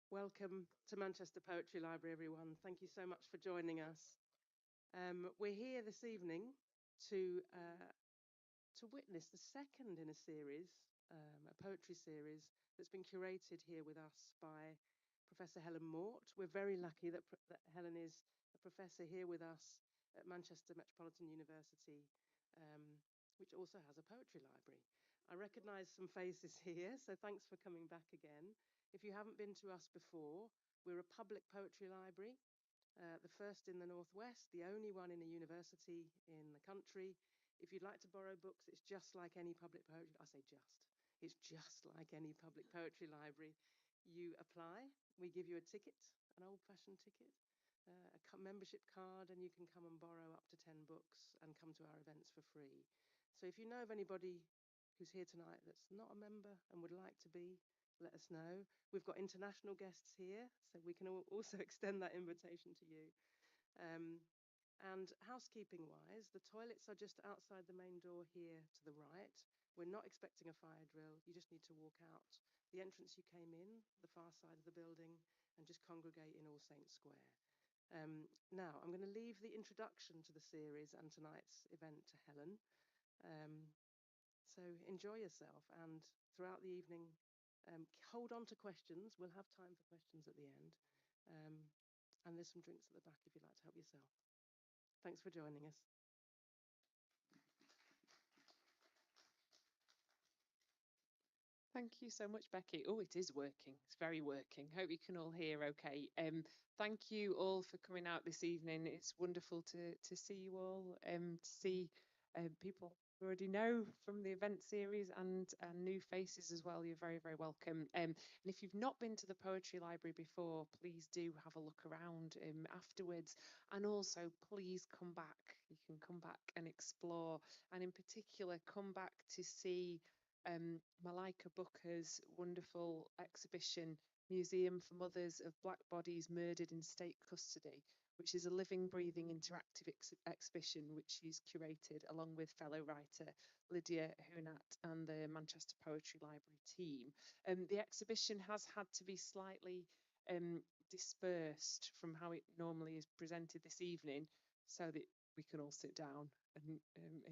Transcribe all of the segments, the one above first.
Welcome to Manchester Poetry Library, everyone. Thank you so much for joining us. We're here this evening to witness the second in a series, a poetry series that's been curated here with us by Professor Helen Mort. We're very lucky that Helen is a professor here with us at Manchester Metropolitan University, which also has a poetry library. I recognise some faces here, so thanks for coming back again. If you haven't been to us before, we're a public poetry library, the first in the Northwest, the only one in a university in the country. If you'd like to borrow books, it's just like any public poetry. I say just. It's just like any public poetry library. You apply, we give you a ticket, an old-fashioned ticket, a membership card, and you can come and borrow up to 10 books and come to our events for free. So if you know of anybody who's here tonight that's not a member and would like to be, let us know. We've got international guests here, so we can also extend that invitation to you. And housekeeping wise, the toilets are just outside the main door here to the right. We're not expecting a fire drill. You just need to walk out the entrance you came in, the far side of the building, and just congregate in All Saints Square. Now, I'm going to leave the introduction to the series and tonight's event to Helen. So enjoy yourself, and throughout the evening, hold on to questions. We'll have time for questions at the end. And there's some drinks at the back if you'd like to help yourself. Thanks for joining us. Thank you so much, Becky. Oh, it is working. It's very working. Hope you can all hear okay. Thank you all for coming out this evening. It's wonderful to see you all, to see people who already know from the event series and new faces as well. You're very, very welcome. And if you've not been to the Poetry Library before, please do have a look around afterwards. And also, please come back. You can come back and explore. And in particular, come back to see Malika Booker's wonderful exhibition, Museum for Mothers of Black Bodies Murdered in State Custody, which is a living, breathing, interactive exhibition which she's curated along with fellow writer Lydia Hunat and the Manchester Poetry Library team. The exhibition has had to be slightly dispersed from how it normally is presented this evening so that we can all sit down and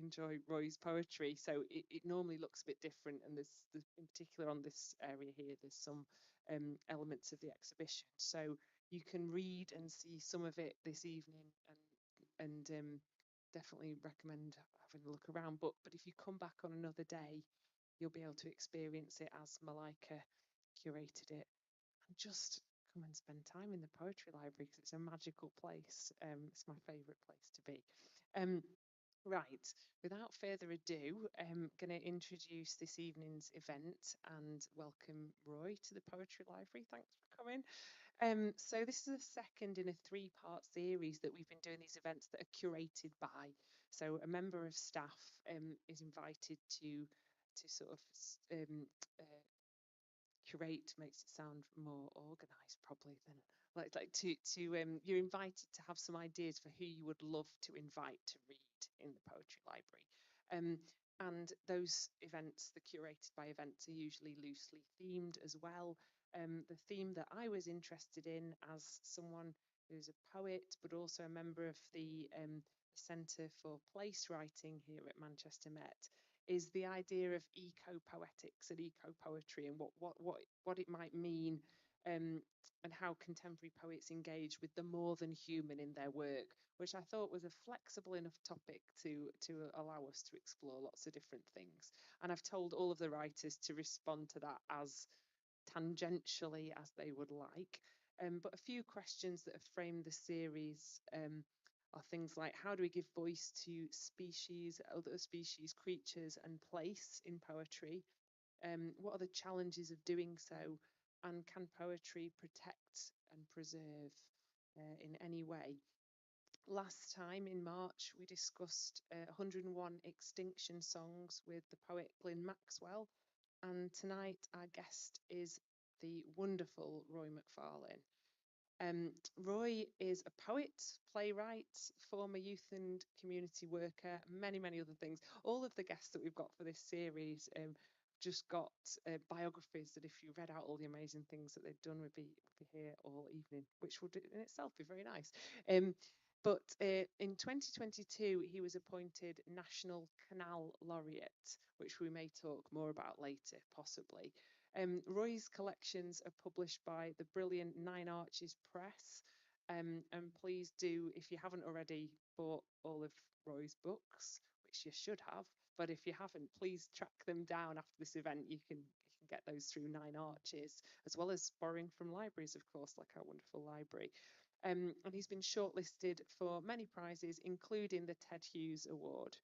enjoy Roy's poetry. So it normally looks a bit different, and there's in particular on this area here, there's some elements of the exhibition. So you can read and see some of it this evening, and definitely recommend having a look around. But if you come back on another day, you'll be able to experience it as Malika curated it, and just come and spend time in the poetry library because it's a magical place. It's my favourite place to be. Right, without further ado, I'm going to introduce this evening's event and welcome Roy to the Poetry Library. Thanks for coming. So this is a second in a three-part series that we've been doing these events that are curated by. So a member of staff is invited to sort of curate makes it sound more organized probably than you're invited to have some ideas for who you would love to invite to read in the poetry library, and those events, the curated by events, are usually loosely themed as well. The theme that I was interested in as someone who's a poet but also a member of the Centre for Place Writing here at Manchester Met is the idea of eco-poetics and eco-poetry, and what it might mean, and how contemporary poets engage with the more than human in their work, which I thought was a flexible enough topic to allow us to explore lots of different things. And I've told all of the writers to respond to that as tangentially as they would like. But a few questions that have framed the series are things like, how do we give voice to species, other species, creatures and place in poetry? What are the challenges of doing so? And can poetry protect and preserve in any way? Last time in March, we discussed 101 extinction songs with the poet Glyn Maxwell. And tonight our guest is the wonderful Roy Macfarlane. Roy is a poet, playwright, former youth and community worker, many other things. All of the guests that we've got for this series just got biographies that if you read out all the amazing things that they've done, would be here all evening, which would in itself be very nice. But in 2022, he was appointed National Canal Laureate, which we may talk more about later, possibly. Roy's collections are published by the brilliant Nine Arches Press. And please do, if you haven't already bought all of Roy's books, which you should have, but if you haven't, please track them down after this event. You can get those through Nine Arches, as well as borrowing from libraries, of course, like our wonderful library. And he's been shortlisted for many prizes, including the Ted Hughes Award.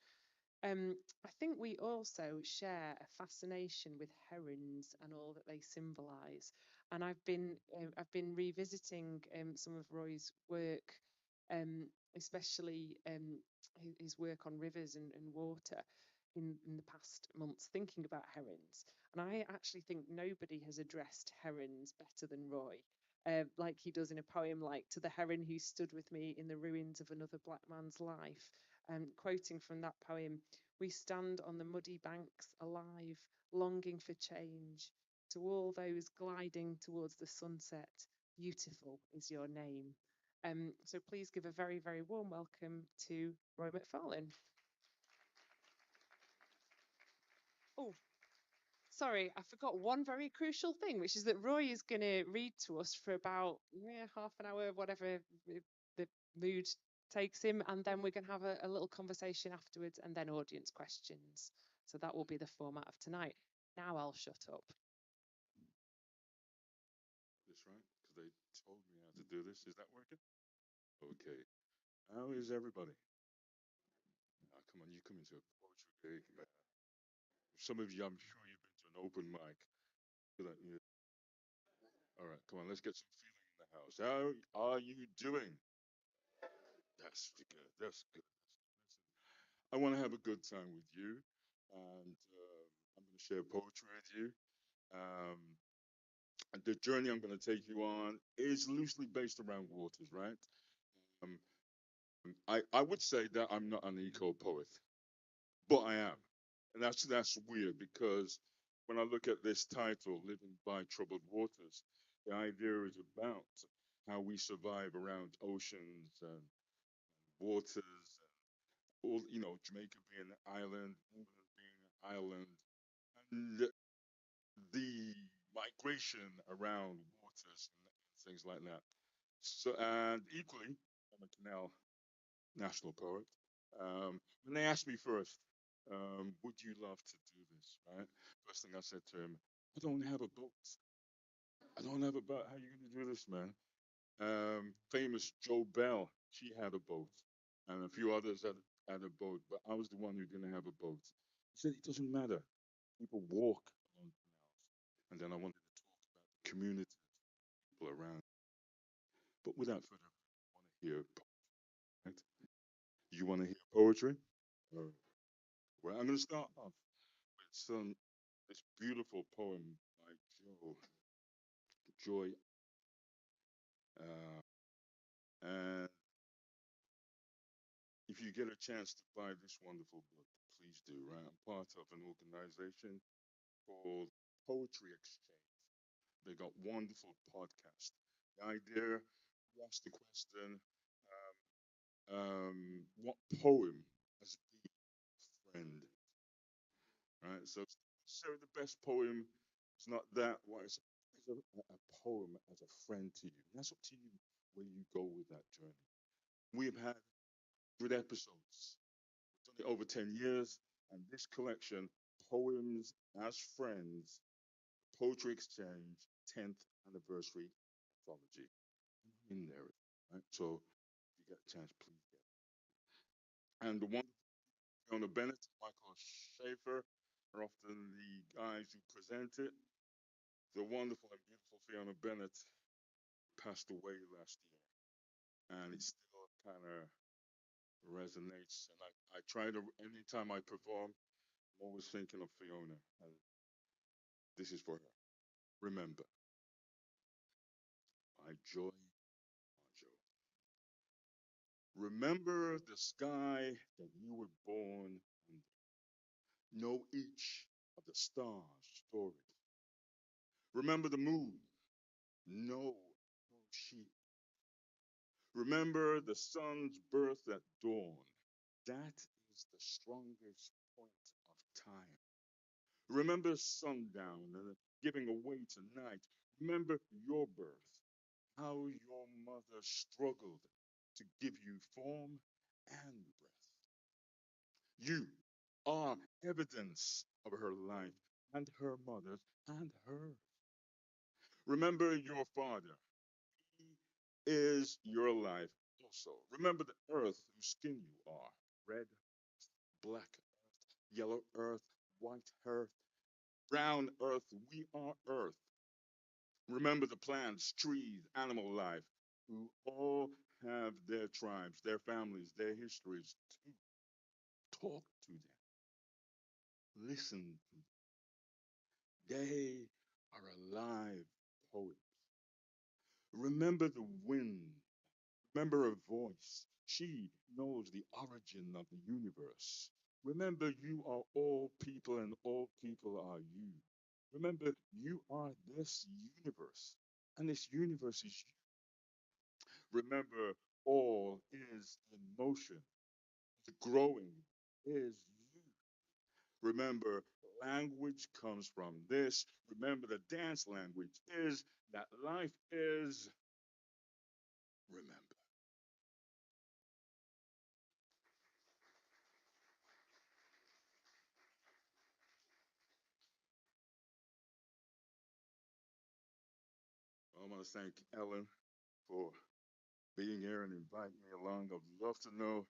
I think we also share a fascination with herons and all that they symbolise. And I've been revisiting some of Roy's work, especially his work on rivers and water in the past months, thinking about herons. And I actually think nobody has addressed herons better than Roy. Like he does in a poem like "To the heron who stood with me in the ruins of another black man's life." Quoting from that poem, "We stand on the muddy banks, alive, longing for change. To all those gliding towards the sunset, beautiful is your name." So please give a very, very warm welcome to Roy Macfarlane. Oh, sorry, I forgot one very crucial thing, which is that Roy is going to read to us for about half an hour, whatever the mood takes him, and then we're going to have a little conversation afterwards, and then audience questions. So that will be the format of tonight. Now I'll shut up. This right? Because they told me how to do this. Is that working? Okay. How is everybody? Come on, you come into a poetry gig, man. Some of you, I'm sure you've been to an open mic. Yeah. All right, come on, let's get some feeling in the house. How are you doing? That's good. That's good. I want to have a good time with you, and I'm going to share poetry with you. Um, and the journey I'm going to take you on is loosely based around waters, right? Um, I would say that I'm not an eco poet, but I am, and that's weird because when I look at this title, "Living by Troubled Waters," the idea is about how we survive around oceans and waters, and all Jamaica being an island, England being an island, and the migration around waters and things like that. So, and equally, I'm a canal national poet. When they asked me first, would you love to do this, right? First thing I said to him, I don't have a boat. I don't have a boat. How are you going to do this, man? Famous Joe Bell, she had a boat, and a few others had a boat, but I was the one who didn't have a boat. He said, it doesn't matter. People walk along canals. And then I wanted to talk about the community, people around. But without further ado, I want to hear poetry, right? You want to hear poetry? All right. Well, I'm going to start off with this beautiful poem by Joy. Uh, and if you get a chance to buy this wonderful book, please do, right? I'm part of an organization called Poetry Exchange. They got wonderful podcasts. The idea, you ask the question, what poem has been a friend, right? So the best poem is not that one. It's a poem as a friend to you. And that's up to you where you go with that journey. We've had good episodes. We've done it over 10 years, and this collection, Poems as Friends, Poetry Exchange, 10th anniversary anthology, in there, right? So if you get a chance, please get it. And the one Fiona Bennett, Michael Schaefer are often the guys who present it. The wonderful and beautiful Fiona Bennett passed away last year, and it still kind of resonates. And I try to, anytime I perform, I'm always thinking of Fiona, and this is for her. Remember, my joy, Marjo. Remember the sky that you were born under. Know each of the stars storied. Remember the moon, no, no sheep. Remember the sun's birth at dawn. That is the strongest point of time. Remember sundown and giving away to night. Remember your birth, how your mother struggled to give you form and breath. You are evidence of her life and her mother's and hers. Remember your father. He is your life also. Remember the earth whose skin you are. Red, black earth, yellow earth, white earth, brown earth. We are earth. Remember the plants, trees, animal life, who all have their tribes, their families, their histories. Talk to them. Listen to them. They are alive poets. Remember the wind. Remember her voice. She knows the origin of the universe. Remember, you are all people and all people are you. Remember, you are this universe and this universe is you. Remember, all is in motion. The growing is you. Remember, language comes from this. Remember, the dance language is that life is remember. I want to thank Ellen for being here and inviting me along. I'd love to know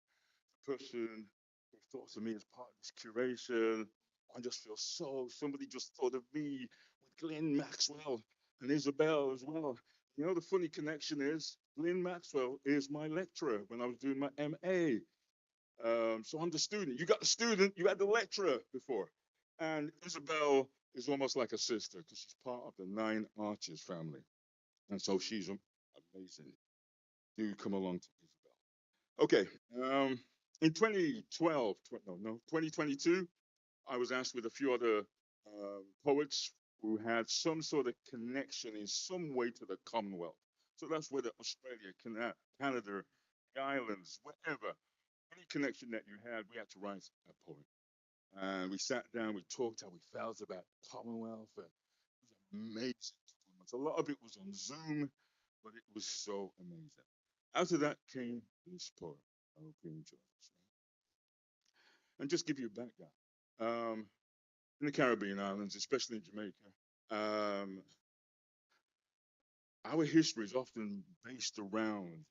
the person who thought of me as part of this curation. I just feel so, somebody just thought of me with Glyn Maxwell and Isabel as well. You know, the funny connection is Glyn Maxwell is my lecturer when I was doing my MA. So I'm the student. You got the student, you had the lecturer before. And Isabel is almost like a sister because she's part of the Nine Arches family. And so she's amazing. Do come along to Isabel. Okay. In 2012, no, no, 2022, I was asked with a few other poets who had some sort of connection in some way to the Commonwealth. So that's whether Australia, Canada, the islands, wherever, any connection that you had, we had to write a poem. And we sat down, we talked how we felt about Commonwealth. And it was amazing. A lot of it was on Zoom, but it was so amazing. After that came this poem. I hope you enjoy this. And just give you a background. In the Caribbean islands, especially in Jamaica, um, our history is often based around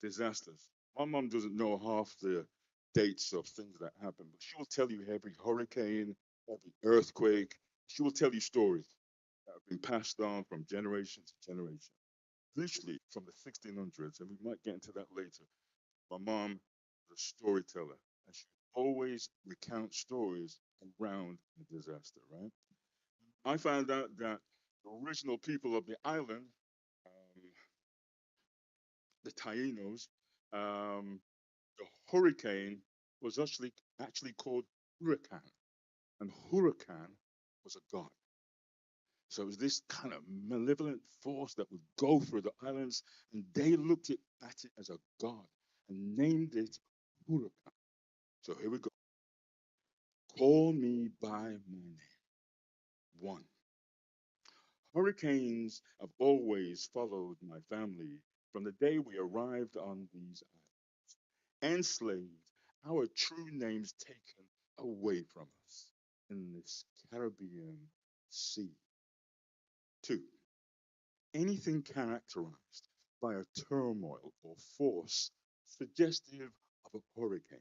disasters. My mom doesn't know half the dates of things that happen, but she will tell you every hurricane, every earthquake. She will tell you stories that have been passed on from generation to generation, literally from the 1600s, and we might get into that later. My mom was a storyteller, and she always recounts stories around a disaster, right? I found out that the original people of the island, um, the Tainos, um, the hurricane was actually called hurricane, and hurricane was a god. So it was this kind of malevolent force that would go through the islands, and they looked at it as a god and named it hurricane. So here we go. Call me by my name. One. Hurricanes have always followed my family from the day we arrived on these islands. Enslaved, our true names taken away from us in this Caribbean sea. Two, anything characterized by a turmoil or force suggestive of a hurricane.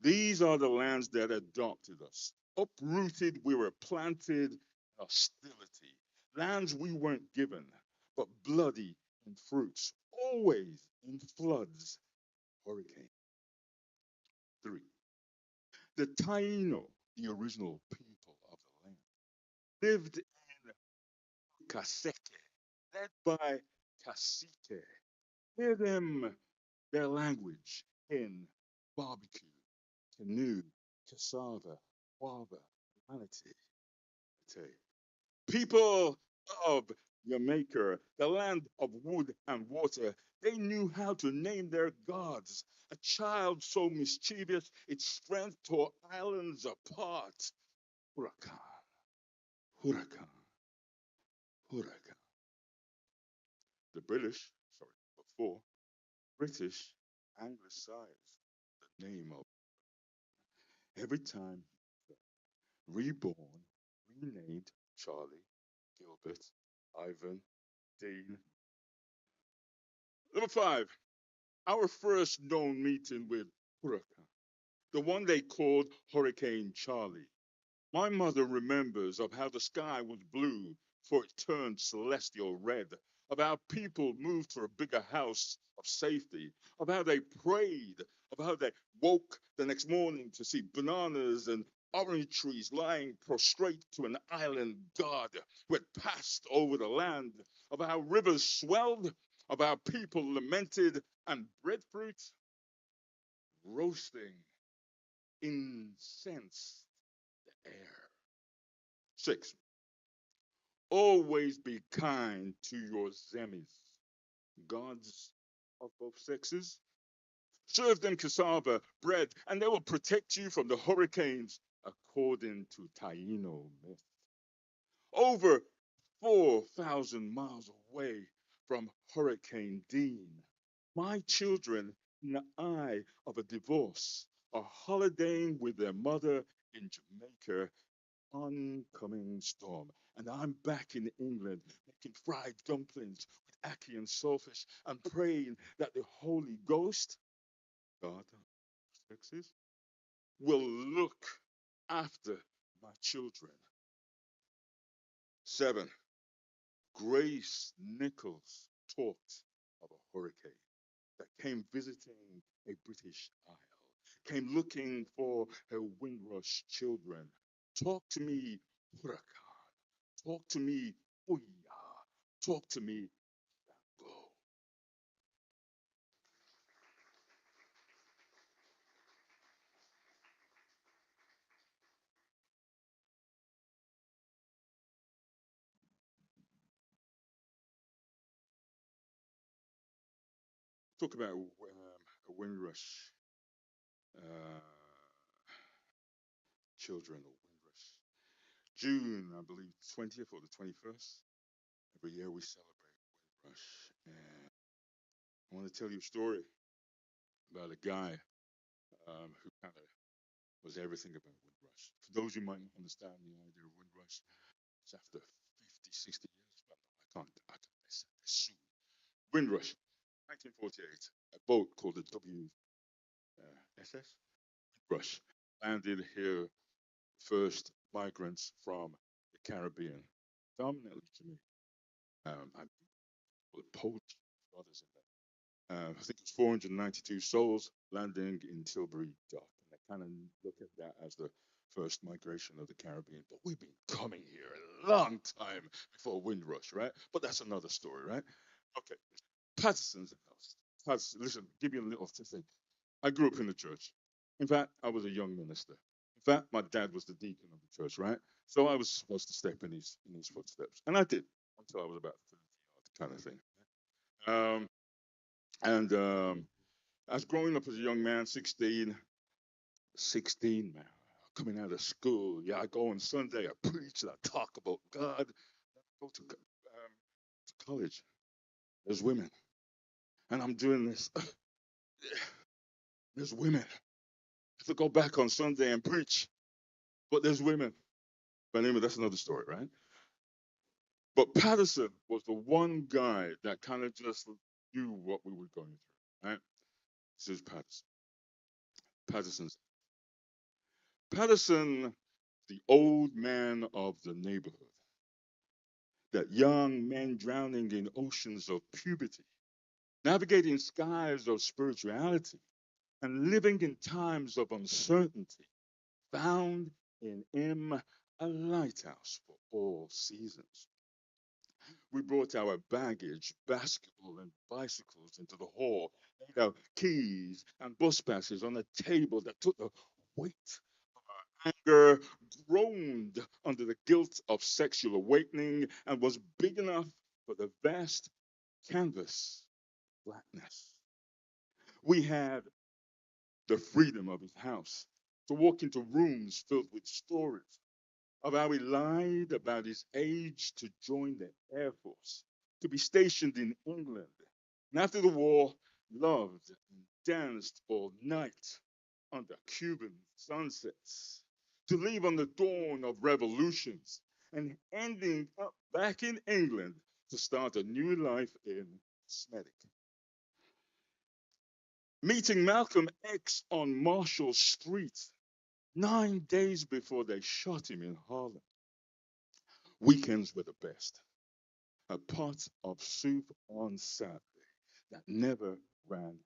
These are the lands that adopted us. Uprooted, we were planted in hostility. Lands we weren't given, but bloody in fruits, always in floods, hurricane. Three, the Taino, the original people of the land, lived in Kaseke, led by Cacique. Hear them, their language in barbecue, canoe, cassava, guava, humanity. I tell you. People of Jamaica, the land of wood and water, they knew how to name their gods. A child so mischievous, its strength tore islands apart. Huracan, Huracan, Huracan. The British, sorry, before British anglicized the name of every time reborn, renamed Charlie, Gilbert, Ivan, Dean. Number 5, our first known meeting with Huracan, the one they called Hurricane Charlie. My mother remembers of how the sky was blue for it turned celestial red, of how people moved to a bigger house of safety, of how they prayed, of how they woke the next morning to see bananas and orange trees lying prostrate to an island god who had passed over the land, of how rivers swelled, of how people lamented, and breadfruit roasting incensed the air. 6, always be kind to your zemis, gods of both sexes. Serve them cassava, bread, and they will protect you from the hurricanes, according to Taino myth. Over 4,000 miles away from Hurricane Dean, my children, in the eye of a divorce, are holidaying with their mother in Jamaica, oncoming storm. And I'm back in England making fried dumplings with ackee and saltfish and praying that the Holy Ghost, God of sexes, will look after my children. 7, Grace Nichols talked of a hurricane that came visiting a British isle, came looking for her Windrush children. Talk to me, Huracan. Talk to me, Booyah. Talk to me, Go. Talk about a Windrush uh, children or Windrush. June, I believe, 20th or the 21st. Every year we celebrate Windrush. And I want to tell you a story about a guy who kind of was everything about Windrush. For those who might not understand the idea of Windrush, it's after 50, 60 years. But I can't assume. Windrush, 1948. A boat called the WSS Windrush landed here. First migrants from the Caribbean, dominantly Jamaica. I the Polish brothers in there. I think it's 492 souls landing in Tilbury Dock. And I kind of look at that as the first migration of the Caribbean. But we've been coming here a long time before Windrush, right? But that's another story, right? Okay. Patterson's house. Patterson, listen, give you a little thing. I grew up in the church. In fact, I was a young minister. In fact, my dad was the deacon of the church, right? So I was supposed to step in his footsteps. And I did until I was about 30 odd kind of thing. Um, and I was growing up as a young man, 16, man, coming out of school. Yeah, I go on Sunday, I preach, and I talk about God. I go to college. There's women. And I'm doing this. There's women. I have to go back on Sunday and preach, but there's women. But anyway, that's another story, right? But Patterson was the one guy that kind of just knew what we were going through, right? This is Patterson. Patterson's Patterson, the old man of the neighborhood. That young men drowning in oceans of puberty, navigating skies of spirituality, and living in times of uncertainty, found in him a lighthouse for all seasons. We brought our baggage, basketball, and bicycles into the hall, laid our keys and bus passes on a table that took the weight of our anger, groaned under the guilt of sexual awakening, and was big enough for the vast canvas blackness. We had the freedom of his house to walk into rooms filled with stories of how he lied about his age to join the Air Force, to be stationed in England, and after the war, loved and danced all night under Cuban sunsets, to leave on the dawn of revolutions, and ending up back in England to start a new life in cosmetic. Meeting Malcolm X on Marshall Street 9 days before they shot him in Harlem. Weekends were the best. A pot of soup on Saturday that never ran,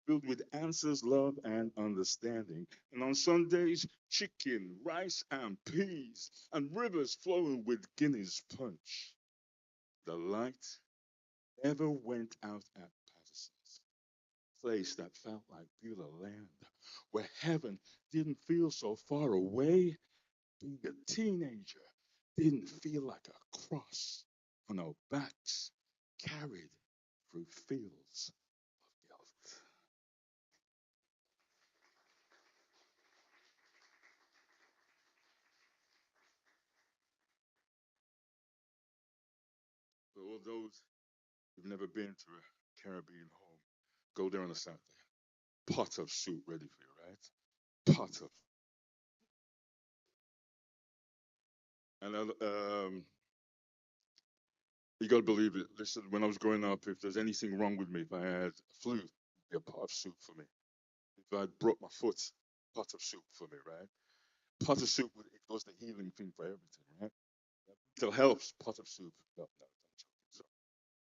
filled with answers, love, and understanding. And on Sundays, chicken, rice, and peas, and rivers flowing with Guinness punch. The light never went out at Patterson's, place that felt like Beulah land, where heaven didn't feel so far away. Being a teenager didn't feel like a cross on our backs, carried through fields of guilt. For all those who've never been to a Caribbean home, go there on a Saturday. Pot of soup ready for you, right? Pot of. And you gotta believe it. Listen, when I was growing up, if there's anything wrong with me, if I had a flu, it'd be a pot of soup for me. If I broke my foot, pot of soup for me, right? Pot of soup, it goes the healing thing for everything, right? Mental helps, pot of soup. No, no,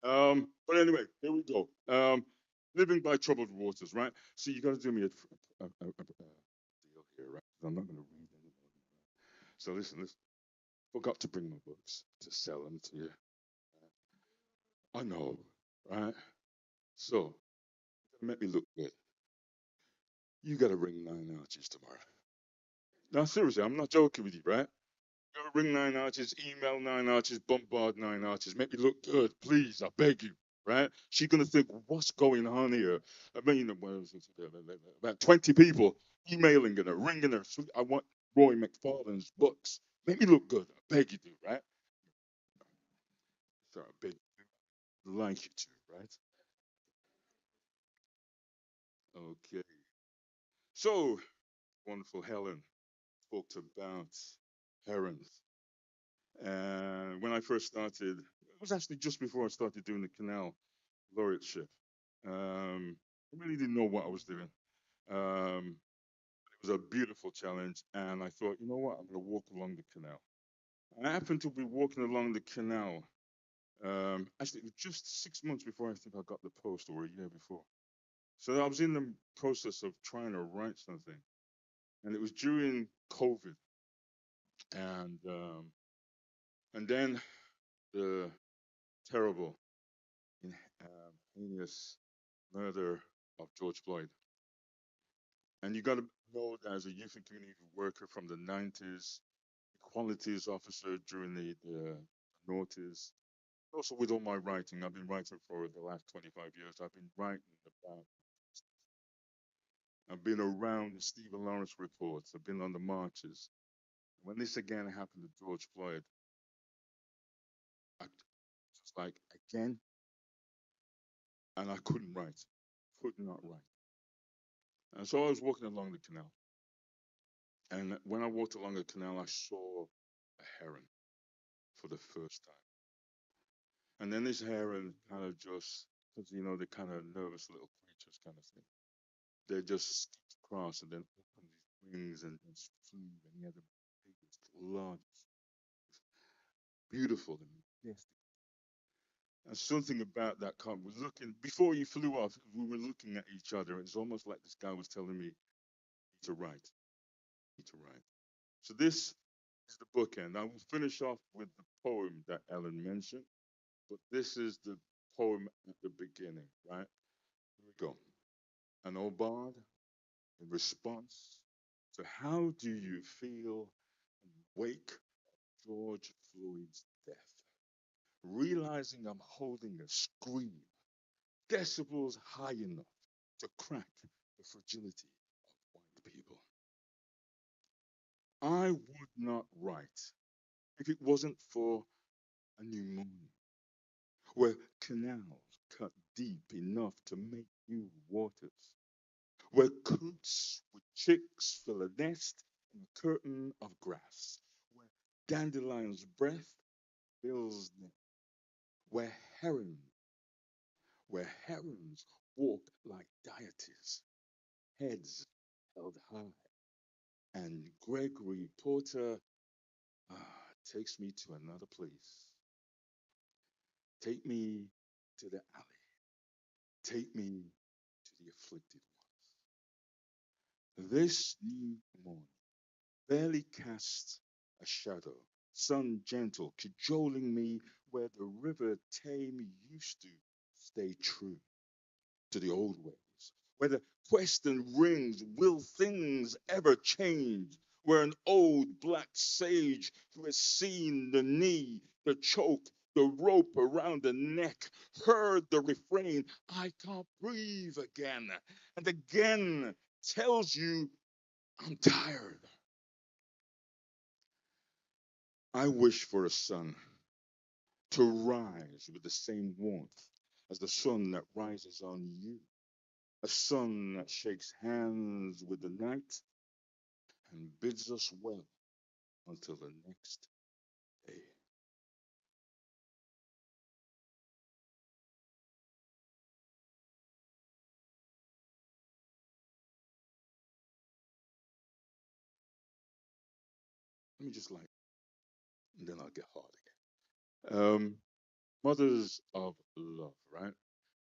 I'm joking. But anyway, here we go. Living by troubled waters, right? So you got to do me a deal here, right? I'm not going to read anything. So listen. Forgot to bring my books to sell them to you. I know, right? So make me look good. You got to ring 9 arches tomorrow. Now, seriously, I'm not joking with you, right? Go ring 9 arches, email 9 arches, bombard 9 arches, make me look good, please, I beg you, right? She's gonna think, what's going on here? I mean, about 20 people emailing her, ringing her. I want Roy Macfarlane's books. Make me look good, I beg you to, right? Sorry, I beg you, like you to, right? Okay. So, wonderful Helen talked about herons. And when I first started, it was actually just before I started doing the canal laureateship. I really didn't know what I was doing. It was a beautiful challenge, and I thought, you know what, I'm going to walk along the canal. And I happened to be walking along the canal. Actually, it was just 6 months before I think I got the post, or a year before. So I was in the process of trying to write something, and it was during COVID, and um, and then the terrible, heinous murder of George Floyd. And you got to know that as a youth and community worker from the 90s, equalities officer during the noughties, also with all my writing, I've been writing for the last 25 years. I've been writing about, I've been around the Stephen Lawrence reports, I've been on the marches. When this again happened to George Floyd, I was like, again? And I couldn't write, could not write. And so I was walking along the canal. And when I walked along the canal, I saw a heron for the first time. And then this heron kind of just, because they're kind of nervous little creatures, kind of thing. They just skipped across and then opened his wings and just flew. And he had the biggest, largest, beautiful, and majestic. And something about that comment was looking, before he flew off, we were looking at each other. It's almost like this guy was telling me, to write, to write. So this is the bookend. I will finish off with the poem that Ellen mentioned, but this is the poem at the beginning, right? Here we go. An old bard in response So how do you feel in the wake of George Floyd's death? Realizing I'm holding a scream, decibels high enough to crack the fragility of white people. I would not write if it wasn't for a pneumonia, where canals cut deep enough to make new waters, where coots with chicks fill a nest in a curtain of grass, where dandelion's breath fills them, where herons, where herons walk like deities, heads held high, and Gregory Porter takes me to another place. Take me to the alley. Take me to the afflicted ones. This new morning barely casts a shadow, sun gentle, cajoling me where the river Tame used to stay true to the old ways, where the question rings, will things ever change? Where an old black sage who has seen the knee, the choke, the rope around the neck, heard the refrain, I can't breathe again, and again tells you, I'm tired. I wish for a sun to rise with the same warmth as the sun that rises on you. A sun that shakes hands with the night and bids us well until the next day. Let me just like, and then I'll get hard again. Mothers of love, right?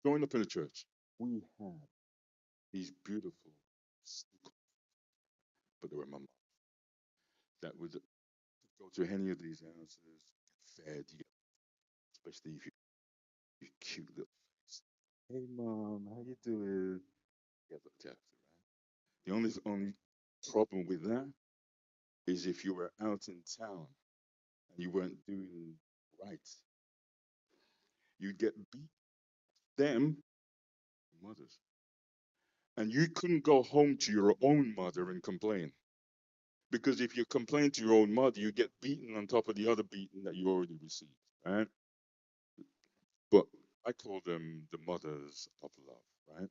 Growing up in the church, we had these beautiful, but they were my mom, that would go to any of these houses, get fed, you get, especially if you cute little face. Hey mom, how you doing? Get looked after, right? The only problem with that is if you were out in town and you weren't doing right, you'd get beat them mothers. And you couldn't go home to your own mother and complain. Because if you complain to your own mother, you get beaten on top of the other beating that you already received, right? But I call them the mothers of love, right?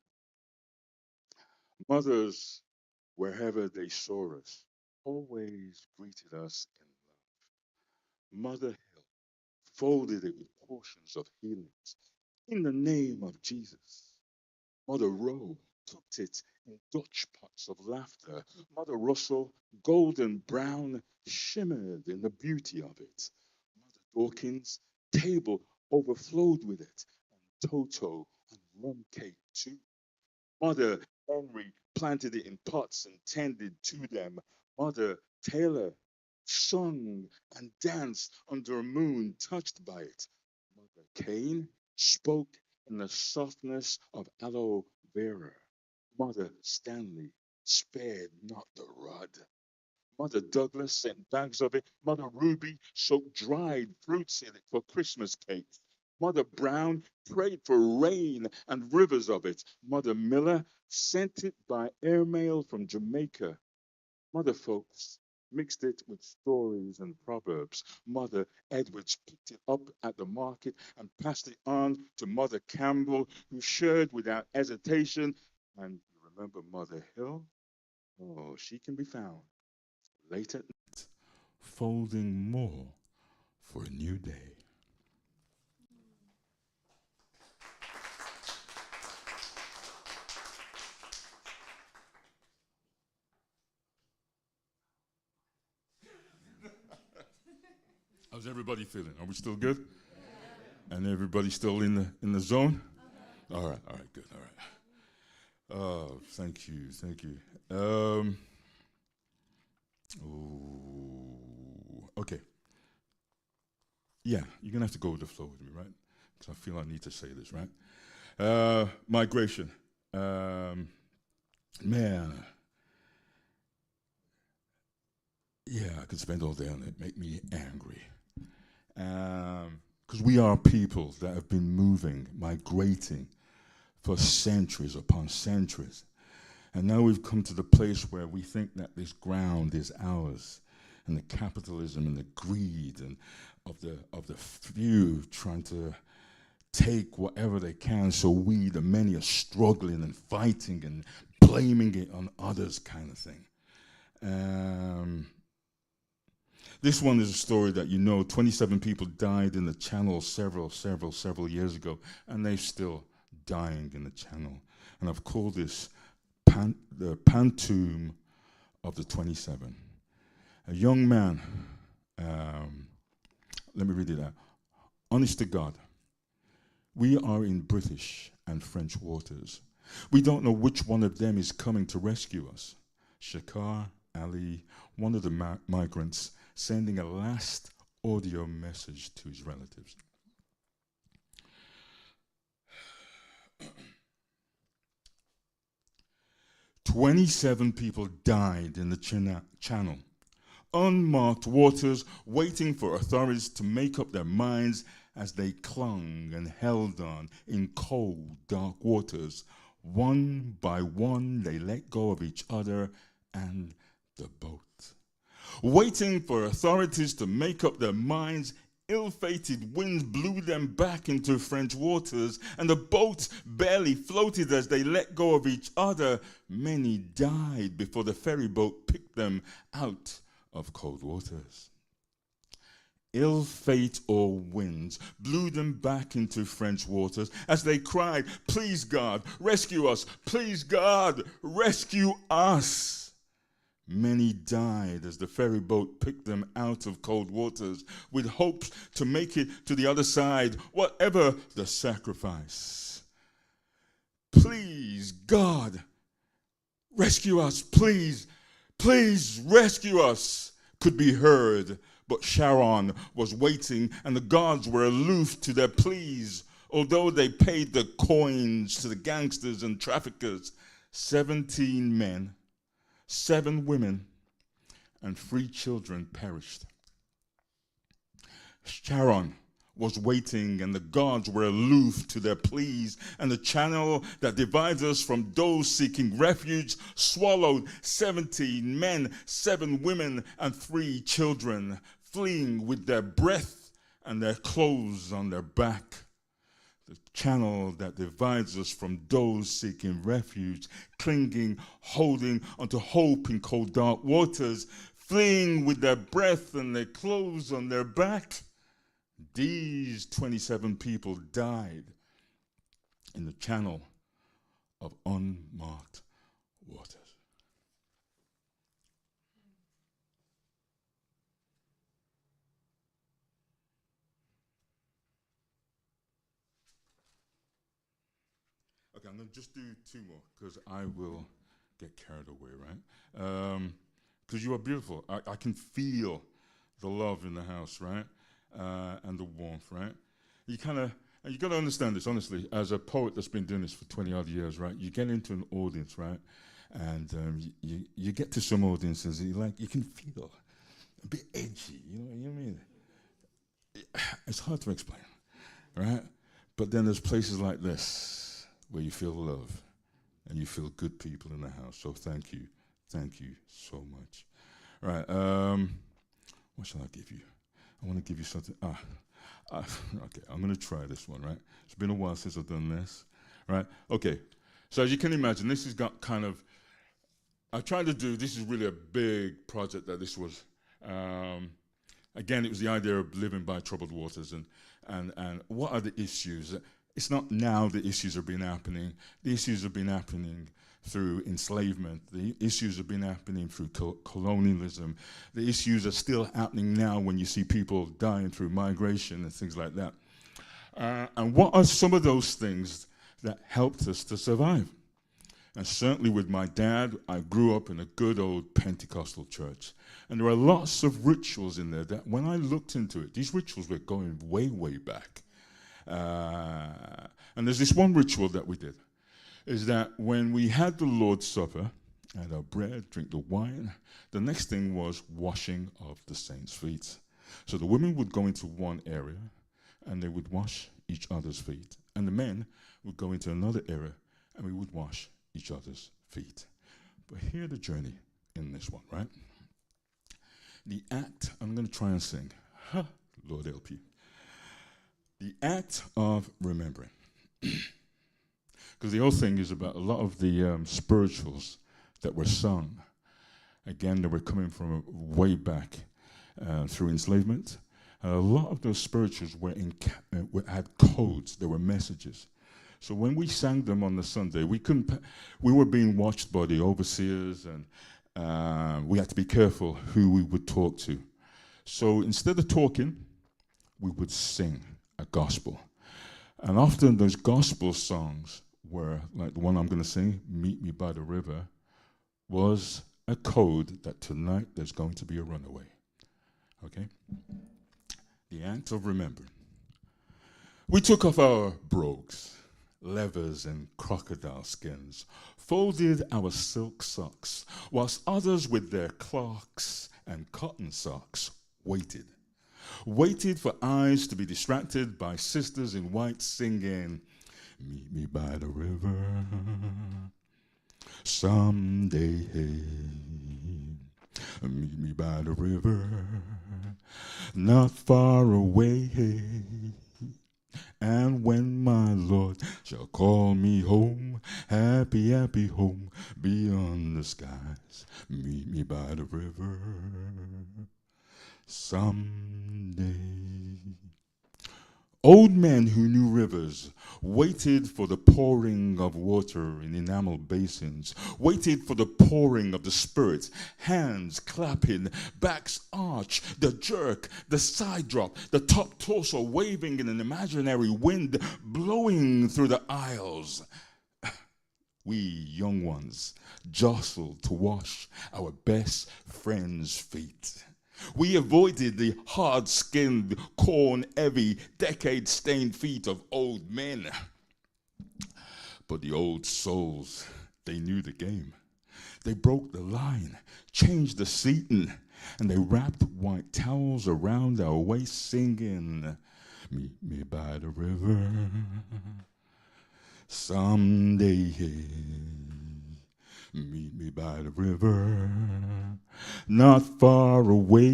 Mothers, wherever they saw us, always greeted us in love. Mother Hill folded it with portions of healings in the name of Jesus. Mother Rowe cooked it in Dutch pots of laughter. Mother Russell, golden brown, shimmered in the beauty of it. Mother Dawkins' table overflowed with it, and Toto and rum cake too. Mother Henry planted it in pots and tended to them. Mother Taylor sung and danced under a moon touched by it. Mother Kane spoke in the softness of aloe vera. Mother Stanley spared not the rod. Mother Douglas sent bags of it. Mother Ruby soaked dried fruits in it for Christmas cakes. Mother Brown prayed for rain and rivers of it. Mother Miller sent it by airmail from Jamaica. Mother folks mixed it with stories and proverbs. Mother Edwards picked it up at the market and passed it on to Mother Campbell, who shared without hesitation. And you remember Mother Hill? Oh, she can be found late at night, folding more for a new day. How's everybody feeling? Are we still good? And everybody still in the zone? All right, good, all right. Oh, thank you, thank you. Okay. Yeah, you're gonna have to go with the flow with me, right? Because I feel I need to say this, right? Migration. Man, yeah, I could spend all day on it, make me angry. Because we are people that have been moving, migrating for centuries upon centuries. And now we've come to the place where we think that this ground is ours, and the capitalism and the greed and of the few trying to take whatever they can, so we, the many, are struggling and fighting and blaming it on others, kind of thing. This one is a story that 27 people died in the Channel several years ago, and they're still dying in the Channel. And I've called this the Pantomime of the 27. A young man, let me read it out. Honest to God, we are in British and French waters. We don't know which one of them is coming to rescue us. Shakar Ali, one of the migrants, sending a last audio message to his relatives. "27 people died in the Channel. Unmarked waters waiting for authorities to make up their minds as they clung and held on in cold, dark waters. One by one, they let go of each other and the boat. Waiting for authorities to make up their minds, ill-fated winds blew them back into French waters, and the boat barely floated as they let go of each other. Many died before the ferry boat picked them out of cold waters. Ill fate or winds blew them back into French waters as they cried, 'Please God, rescue us! Please God, rescue us!' Many died as the ferry boat picked them out of cold waters with hopes to make it to the other side, whatever the sacrifice. 'Please God, rescue us! Please, please rescue us!' could be heard. But Sharon was waiting, and the guards were aloof to their pleas, although they paid the coins to the gangsters and traffickers. 17 men, 7 women, and 3 children perished. Sharon was waiting, and the guards were aloof to their pleas, and the channel that divides us from those seeking refuge swallowed 17 men, 7 women, and 3 children, fleeing with their breath and their clothes on their back. The channel that divides us from those seeking refuge, clinging, holding onto hope in cold, dark waters, fleeing with their breath and their clothes on their back. These 27 people died in the channel of unmarked waters." Okay, I'm going to just do 2 more because I will get carried away, right? Because you are beautiful. I can feel the love in the house, right? And the warmth, right? You got to understand this, honestly, as a poet that's been doing this for 20 odd years, right? You get into an audience, right? And you get to some audiences, you can feel a bit edgy, you know what I mean? It's hard to explain, right? But then there's places like this where you feel love and you feel good people in the house. So thank you so much. Right, what shall I give you? I want to give you something. Okay, I'm going to try this one, right? It's been a while since I've done this, right? Okay, so as you can imagine, this has got kind of, this is really a big project that this was. Again, it was the idea of living by troubled waters and what are the issues? It's not now the issues have been happening. The issues have been happening through enslavement. The issues have been happening through colonialism. The issues are still happening now when you see people dying through migration and things like that. And what are some of those things that helped us to survive? And certainly with my dad, I grew up in a good old Pentecostal church. And there are lots of rituals in there that when I looked into it, these rituals were going way, way back. And there's this one ritual that we did, is that when we had the Lord's Supper, had our bread, drink the wine. The next thing was washing of the saints' feet. So the women would go into one area and they would wash each other's feet. And the men would go into another area and we would wash each other's feet. But hear the journey in this one, right? The act, I'm going to try and sing. Lord help you. The act of remembering. Because the whole thing is about a lot of the spirituals that were sung. Again, they were coming from way back through enslavement. A lot of those spirituals had codes, there were messages. So when we sang them on the Sunday, we were being watched by the overseers, and we had to be careful who we would talk to. So instead of talking, we would sing a gospel. And often those gospel songs were, like the one I'm going to sing, Meet Me by the River, was a code that tonight there's going to be a runaway. Okay? The act of remembering. We took off our brogues, leathers and crocodile skins, folded our silk socks, whilst others with their clocks and cotton socks waited for eyes to be distracted by sisters in white singing, meet me by the river someday, meet me by the river not far away, and when my Lord shall call me home, happy, happy home beyond the skies, meet me by the river someday. Old men who knew rivers waited for the pouring of water in enamel basins, waited for the pouring of the Spirit, hands clapping, backs arch, the jerk, the side drop, the top torso waving in an imaginary wind blowing through the aisles. We young ones jostled to wash our best friend's feet. We avoided the hard-skinned, corn-heavy, decade-stained feet of old men. But the old souls, they knew the game. They broke the line, changed the seating, and they wrapped white towels around our waist singing, meet me by the river someday. Meet me by the river, not far away,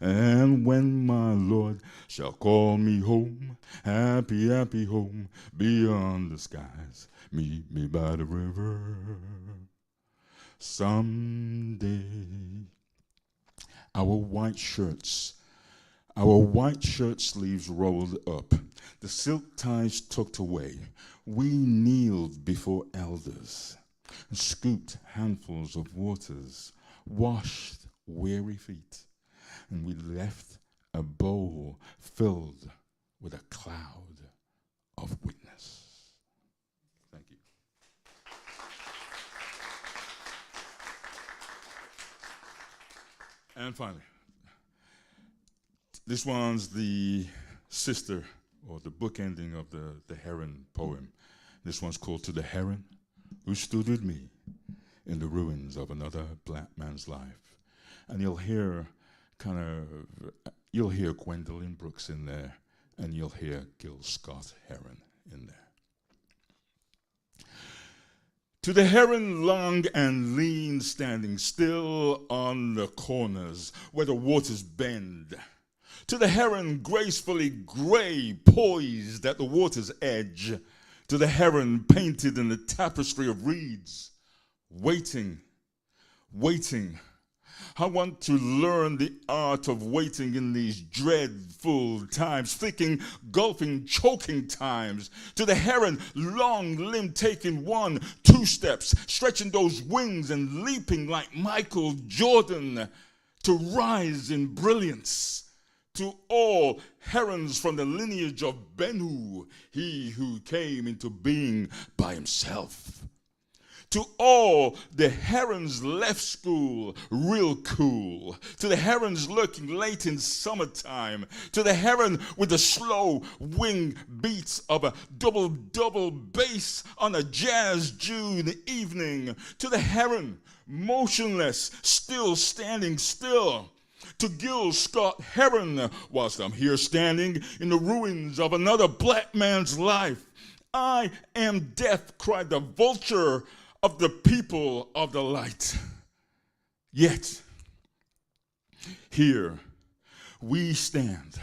and when my Lord shall call me home, happy, happy home beyond the skies, meet me by the river someday. Our white shirt sleeves rolled up, the silk ties tucked away. We kneeled before elders, and scooped handfuls of waters, washed weary feet, and we left a bowl filled with a cloud of witness. Thank you. And finally, this one's the sister, or the book ending of the Heron poem. This one's called To the Heron Who Stood With Me in the Ruins of Another Black Man's Life. And you'll hear Gwendolyn Brooks in there, and you'll hear Gil Scott Heron in there. To the heron long and lean, standing still on the corners where the waters bend. To the heron gracefully gray, poised at the water's edge. To the heron painted in the tapestry of reeds. Waiting, waiting. I want to learn the art of waiting in these dreadful times, thinking, gulping, choking times. To the heron, long limb taking 1, 2 steps, stretching those wings and leaping like Michael Jordan to rise in brilliance. To all herons from the lineage of Bennu, he who came into being by himself. To all the herons left school real cool. To the herons lurking late in summertime. To the heron with the slow wing beats of a double bass on a jazz June evening. To the heron motionless, still standing still. To Gil Scott Heron, whilst I'm here standing in the ruins of another black man's life. I am death, cried the vulture of the people of the light. Yet, here we stand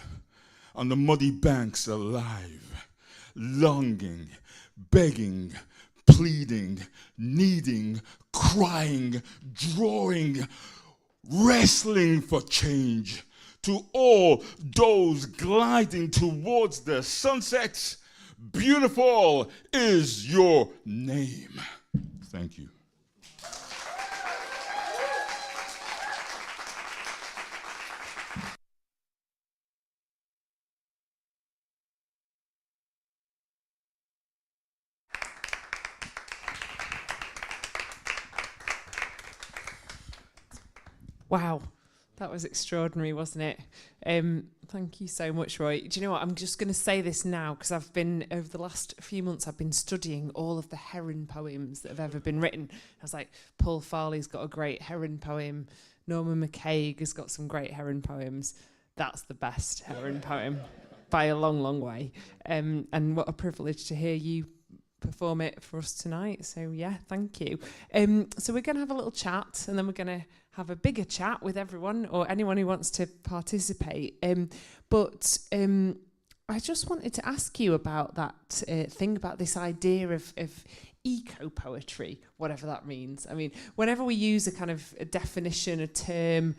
on the muddy banks alive, longing, begging, pleading, needing, crying, drawing, wrestling for change. To all those gliding towards the sunsets, beautiful is your name. Thank you. Wow, that was extraordinary, wasn't it? Thank you so much, Roy. Do you know what? I'm just going to say this now because I've been, over the last few months, I've been studying all of the heron poems that have ever been written. I was like, Paul Farley's got a great heron poem. Norman McCaig has got some great heron poems. That's the best heron poem by a long, long way. And what a privilege to hear you perform it for us tonight. So yeah, thank you. So we're going to have a little chat, and then we're going to have a bigger chat with everyone or anyone who wants to participate. But I just wanted to ask you about that thing about this idea of eco-poetry, whatever that means. I mean, whenever we use a kind of a definition, a term,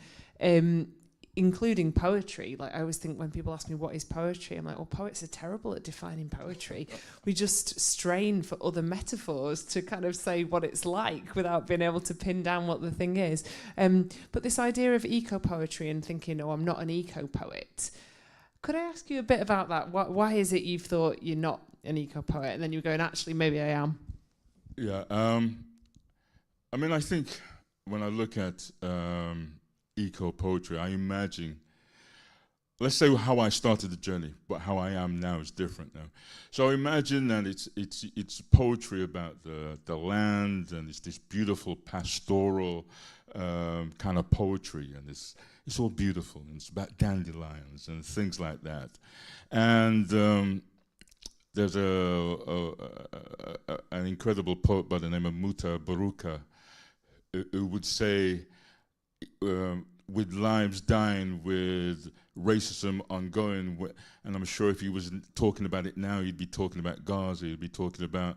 including poetry, like I always think when people ask me what is poetry, I'm like, well, poets are terrible at defining poetry. We just strain for other metaphors to kind of say what it's like without being able to pin down what the thing is. But this idea of eco-poetry and thinking, oh, I'm not an eco-poet. Could I ask you a bit about that? Why is it you've thought you're not an eco-poet? And then you're going, actually, maybe I am. Yeah, I mean, I think when I look at eco-poetry, I imagine, let's say how I started the journey, but how I am now is different now. So I imagine that it's poetry about the land, and it's this beautiful pastoral kind of poetry, and it's all beautiful, and it's about dandelions and things like that. And there's an incredible poet by the name of Muta Baruka who would say, with lives dying, with racism ongoing, and I'm sure if he was talking about it now, he'd be talking about Gaza, he'd be talking about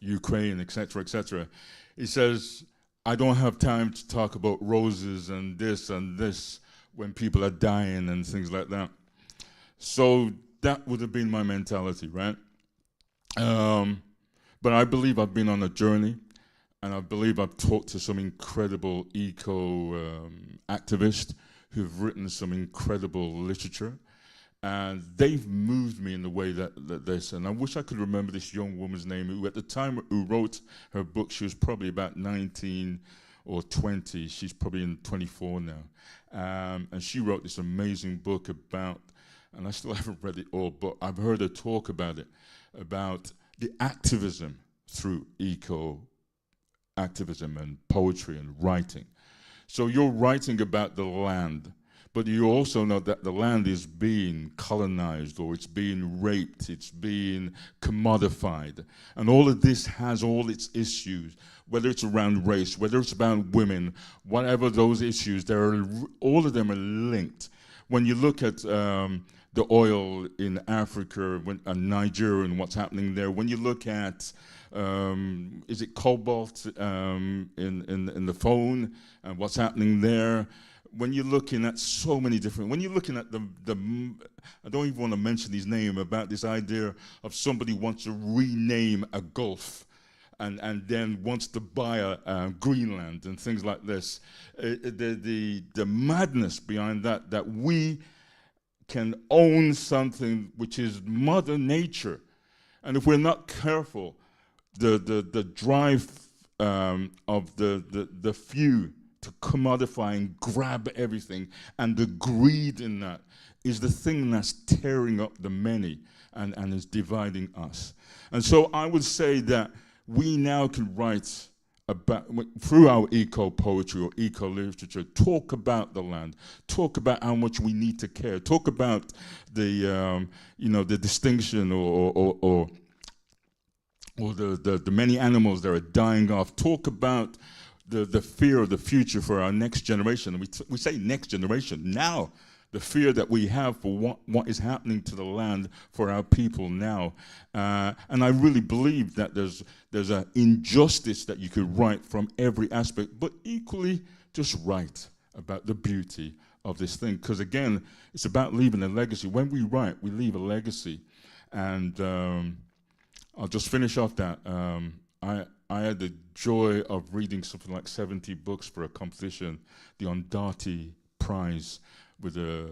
Ukraine, etc., etc. He says, I don't have time to talk about roses and this when people are dying and things like that. So that would have been my mentality, right? But I believe I've been on a journey. And I believe I've talked to some incredible eco-activists who've written some incredible literature. And they've moved me in the way that this. And I wish I could remember this young woman's name who, at the time who wrote her book, she was probably about 19 or 20. She's probably in 24 now. And she wrote this amazing book about, and I still haven't read it all, but I've heard her talk about it, about the activism through activism and poetry and writing. So you're writing about the land, but you also know that the land is being colonized, or it's being raped, it's being commodified. And all of this has all its issues, whether it's around race, whether it's about women, whatever those issues, all of them are linked. When you look at the oil in Africa and Nigeria and what's happening there, when you look at is it cobalt in the phone and what's happening there? When you're looking at so many different, when you're looking at the I don't even want to mention his name, about this idea of somebody wants to rename a gulf and then wants to buy a Greenland and things like this. The madness behind that we can own something which is Mother Nature, and if we're not careful, the drive of the few to commodify and grab everything, and the greed in that is the thing that's tearing up the many and is dividing us. And so I would say that we now can write about, through our eco-poetry or eco-literature, talk about the land, talk about how much we need to care, talk about the the distinction or the many animals that are dying off, talk about the fear of the future for our next generation. And we say next generation now, the fear that we have for what is happening to the land for our people now. And I really believe that there's an injustice that you could write from every aspect, but equally just write about the beauty of this thing. Because again, it's about leaving a legacy. When we write, we leave a legacy. And I'll just finish off that. I had the joy of reading something like 70 books for a competition, the Ondati Prize with the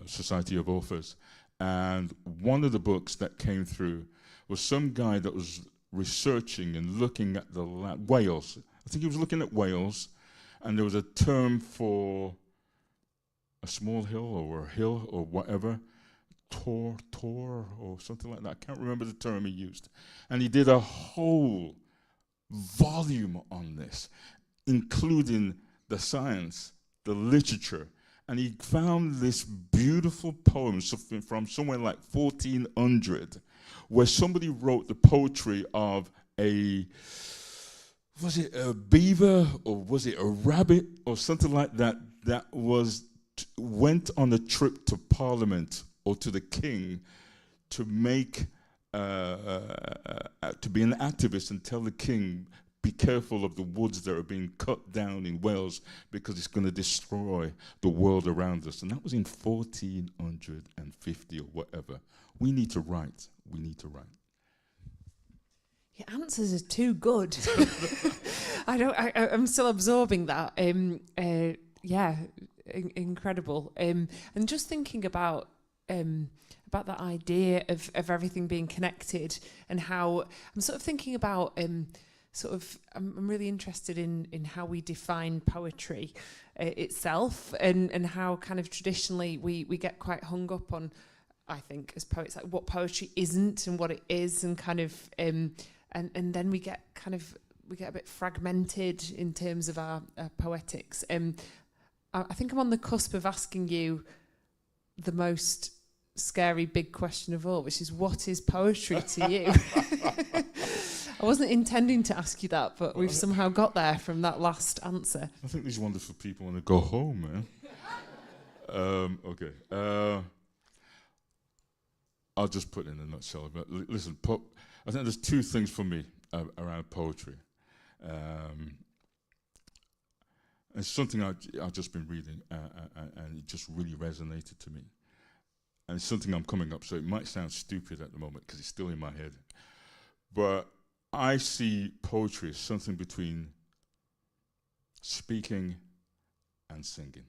Society of Authors. And one of the books that came through was some guy that was researching and looking at the whales. I think he was looking at whales, and there was a term for a small hill or a hill or whatever, tor or something like that. I can't remember the term he used. And he did a whole volume on this, including the science, the literature, and he found this beautiful poem from somewhere like 1400, where somebody wrote the poetry of was it a beaver or was it a rabbit or something like that, that went on a trip to Parliament or to the king to make to be an activist and tell the king, be careful of the woods that are being cut down in Wales because it's going to destroy the world around us. And that was in 1450 or whatever. We need to write. We need to write. Your answers are too good. I'm still absorbing that. Incredible. And just thinking about that idea of everything being connected, and how I'm sort of thinking about I'm really interested in how we define poetry itself, and how kind of traditionally we get quite hung up on, I think, as poets, like what poetry isn't and what it is, and kind of and then we get a bit fragmented in terms of our poetics. I think I'm on the cusp of asking you the most scary big question of all, which is, what is poetry to you? I wasn't intending to ask you that, but we've somehow got there from that last answer. I think these wonderful people want to go home, man. Okay. I'll just put it in a nutshell. But listen, I think there's two things for me around poetry. It's something I've just been reading, and it just really resonated to me. And it's something I'm coming up, so it might sound stupid at the moment because it's still in my head. But I see poetry as something between speaking and singing.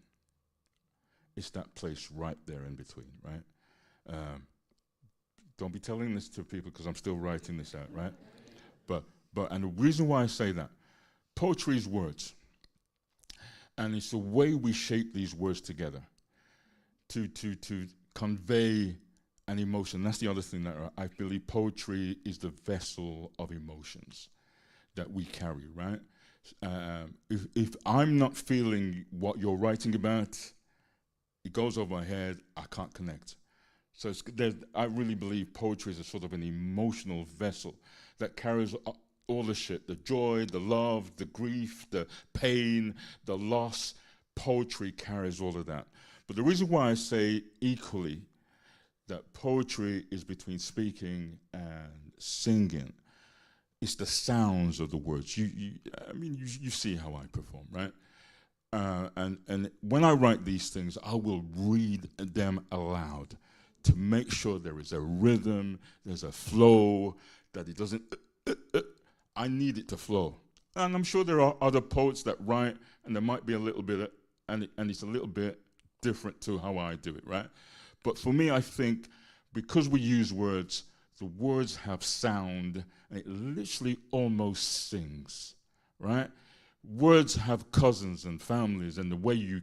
It's that place right there in between, right? Don't be telling this to people because I'm still writing this out, right? And the reason why I say that, poetry is words. And it's the way we shape these words together to convey an emotion. That's the other thing that I believe poetry is the vessel of emotions that we carry, right? If I'm not feeling what you're writing about, it goes over my head, I can't connect. So I really believe poetry is a sort of an emotional vessel that carries all the shit, the joy, the love, the grief, the pain, the loss. Poetry carries all of that. But the reason why I say equally that poetry is between speaking and singing, it's the sounds of the words. You see how I perform, right? And when I write these things, I will read them aloud to make sure there is a rhythm, there's a flow, that it doesn't. I need it to flow. And I'm sure there are other poets that write, and there might be a little bit, and it's a little bit different to how I do it, right? But for me, I think because we use words, The words have sound, and it literally almost sings, right? Words have cousins and families, and the way you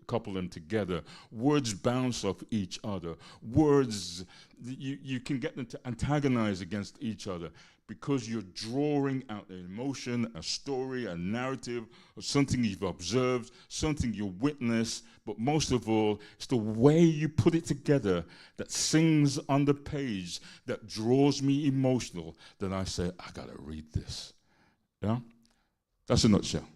couple them together. Words bounce off each other. Words, you can get them to antagonize against each other because you're drawing out an emotion, a story, a narrative, or something you've observed, something you witness, but most of all, it's the way you put it together that sings on the page that draws me emotional, that I say, I gotta read this. Yeah? That's a nutshell.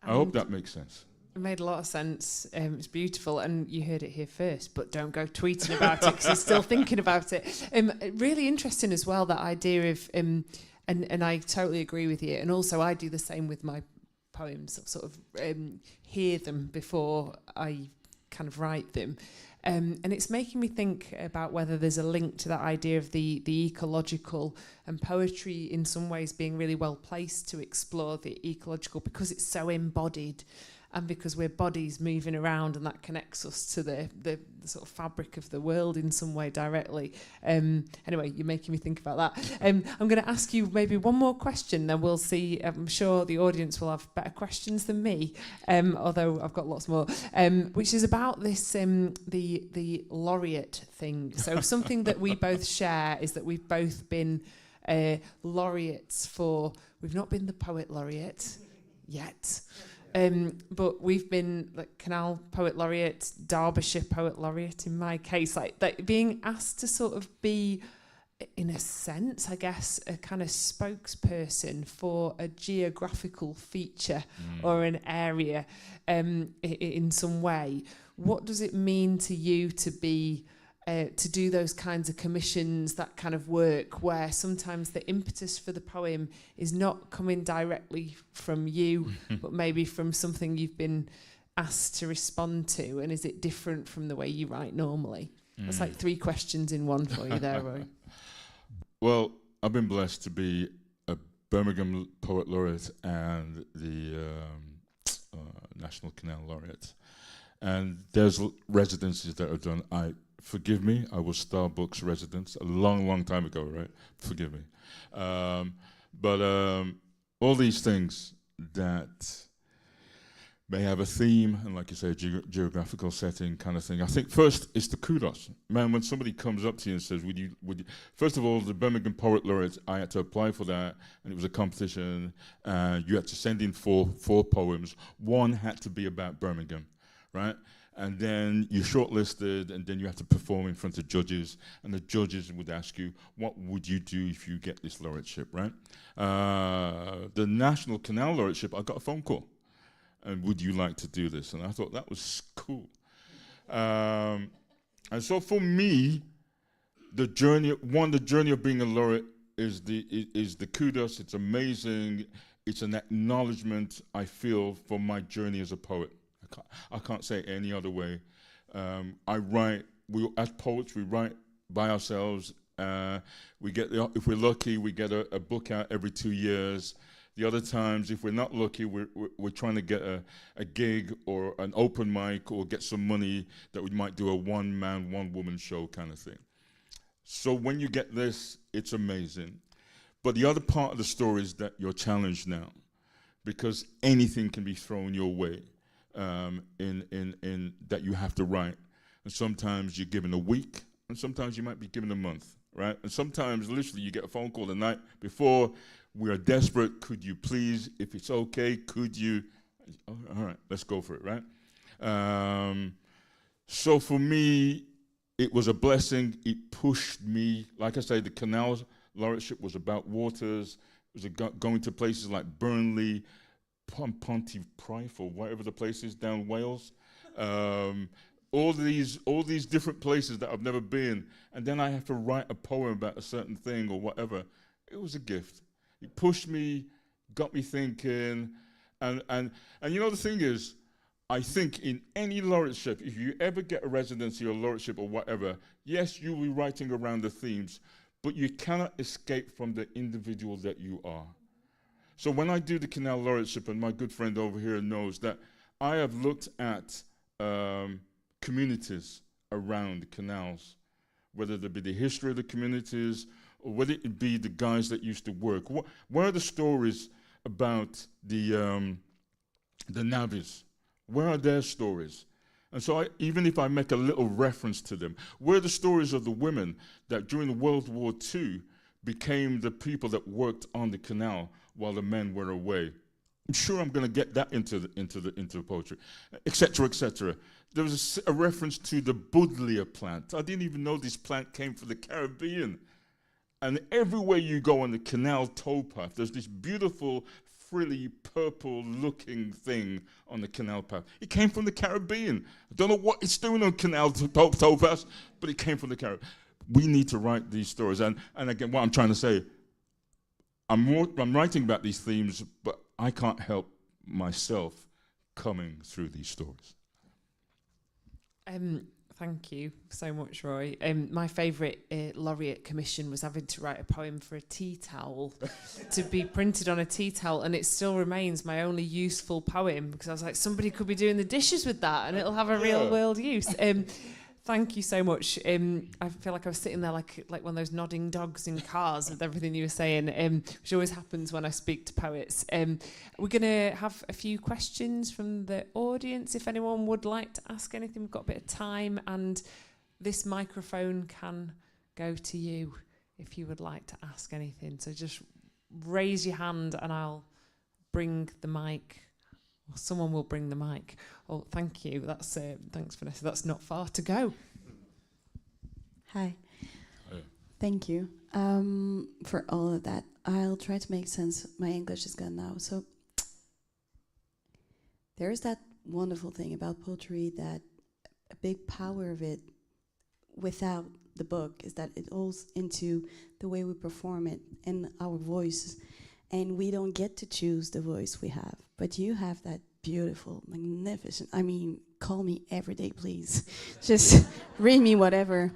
I hope that makes sense. It made a lot of sense. It's beautiful, and you heard it here first, but don't go tweeting about it because he's still thinking about it. Really interesting as well, that idea of, and I totally agree with you, and also I do the same with my poems, sort of hear them before I kind of write them. And it's making me think about whether there's a link to that idea of the ecological, and poetry in some ways being really well placed to explore the ecological because it's so embodied, and because we're bodies moving around, and that connects us to the sort of fabric of the world in some way directly. Anyway, you're making me think about that. I'm going to ask you maybe one more question, then we'll see. I'm sure the audience will have better questions than me, although I've got lots more, which is about this, the laureate thing. So something that we both share is that we've both been laureates for, we've not been the poet laureate yet. But we've been like Canal Poet Laureate, Derbyshire Poet Laureate in my case, like being asked to sort of be, in a sense, I guess, a kind of spokesperson for a geographical feature or an area in some way. What does it mean to you to be to do those kinds of commissions, that kind of work, where sometimes the impetus for the poem is not coming directly from you, but maybe from something you've been asked to respond to? And is it different from the way you write normally? That's like 3 questions in one for you there, Roy. Well, I've been blessed to be a Birmingham Poet Laureate and the National Canal Laureate. And there's residencies that are done. Forgive me, I was Starbucks resident a long, long time ago, right? Forgive me. But all these things that may have a theme and, like you say, geographical setting kind of thing. I think first it's the kudos. Man, when somebody comes up to you and says, would you, first of all, the Birmingham Poet Laureate, I had to apply for that, and it was a competition. You had to send in four poems. One had to be about Birmingham, right? And then you're shortlisted, and then you have to perform in front of judges, and the judges would ask you, what would you do if you get this laureateship, right? The National Canal Laureateship, I got a phone call, and would you like to do this? And I thought that was cool. And so for me, the journey of being a laureate is the kudos. It's amazing. It's an acknowledgement, I feel, for my journey as a poet. I can't say it any other way. I write. As poets, we write by ourselves. We get if we're lucky, we get a book out every 2 years. The other times, if we're not lucky, we're trying to get a gig or an open mic or get some money that we might do a one-man, one-woman show kind of thing. So when you get this, it's amazing. But the other part of the story is that you're challenged now, because anything can be thrown your way. In that you have to write, and sometimes you're given a week, and sometimes you might be given a month, right? And sometimes literally you get a phone call the night before. We are desperate. Could you please, if it's okay, could you? All right, let's go for it, right? So for me, it was a blessing. It pushed me. Like I say, the Canal Laureateship was about waters. It was going to places like Burnley, Pontypridd, or whatever the place is down Wales, all these different places that I've never been, and then I have to write a poem about a certain thing or whatever. It was a gift. It pushed me, got me thinking, and you know the thing is, I think in any laureateship, if you ever get a residency or laureateship or whatever, yes, you'll be writing around the themes, but you cannot escape from the individual that you are. So when I do the Canal Laureateship, and my good friend over here knows that I have looked at communities around canals whether it be the history of the communities, or whether it be the guys that used to work. Where are the stories about the navvies? Where are their stories? And so even if I make a little reference to them, where are the stories of the women that during World War II became the people that worked on the canal while the men were away? I'm sure I'm going to get that into the poetry, etc., etc. There was a reference to the buddleia plant. I didn't even know this plant came from the Caribbean. And everywhere you go on the canal towpath, there's this beautiful, frilly, purple-looking thing on the canal path. It came from the Caribbean. I don't know what it's doing on canal towpaths, but it came from the Caribbean. We need to write these stories. And again, what I'm trying to say, I'm writing about these themes, but I can't help myself coming through these stories. Thank you so much, Roy. My favourite laureate commission was having to write a poem for a tea towel to be printed on a tea towel, and it still remains my only useful poem because I was like, somebody could be doing the dishes with that and it'll have a real world use. Thank you so much. I feel like I was sitting there like one of those nodding dogs in cars with everything you were saying, which always happens when I speak to poets. We're going to have a few questions from the audience. If anyone would like to ask anything, we've got a bit of time, and this microphone can go to you if you would like to ask anything. So just raise your hand and I'll bring the mic. Or someone will bring the mic. Oh, thank you. That's thanks, Vanessa. That's not far to go. Hi. Hi. Thank you for all of that. I'll try to make sense. My English is gone now. So there is that wonderful thing about poetry, that a big power of it without the book is that it goes into the way we perform it and our voices. And we don't get to choose the voice we have. But you have that beautiful, magnificent, I mean, call me every day, please. Just read me whatever.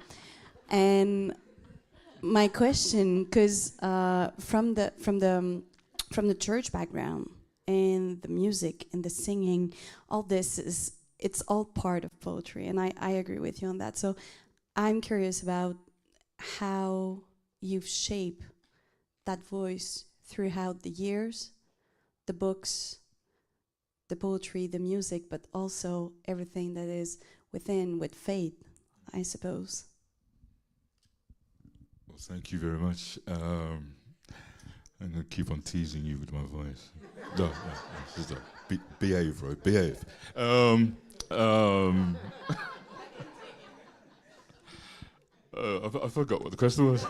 And my question, because from the church background and the music and the singing, all this it's all part of poetry. And I agree with you on that. So I'm curious about how you've shaped that voice throughout the years, the books, the poetry, the music, but also everything that is within with faith, I suppose. Well, thank you very much. I'm going to keep on teasing you with my voice. No, just behave, Roy, behave. I forgot what the question was.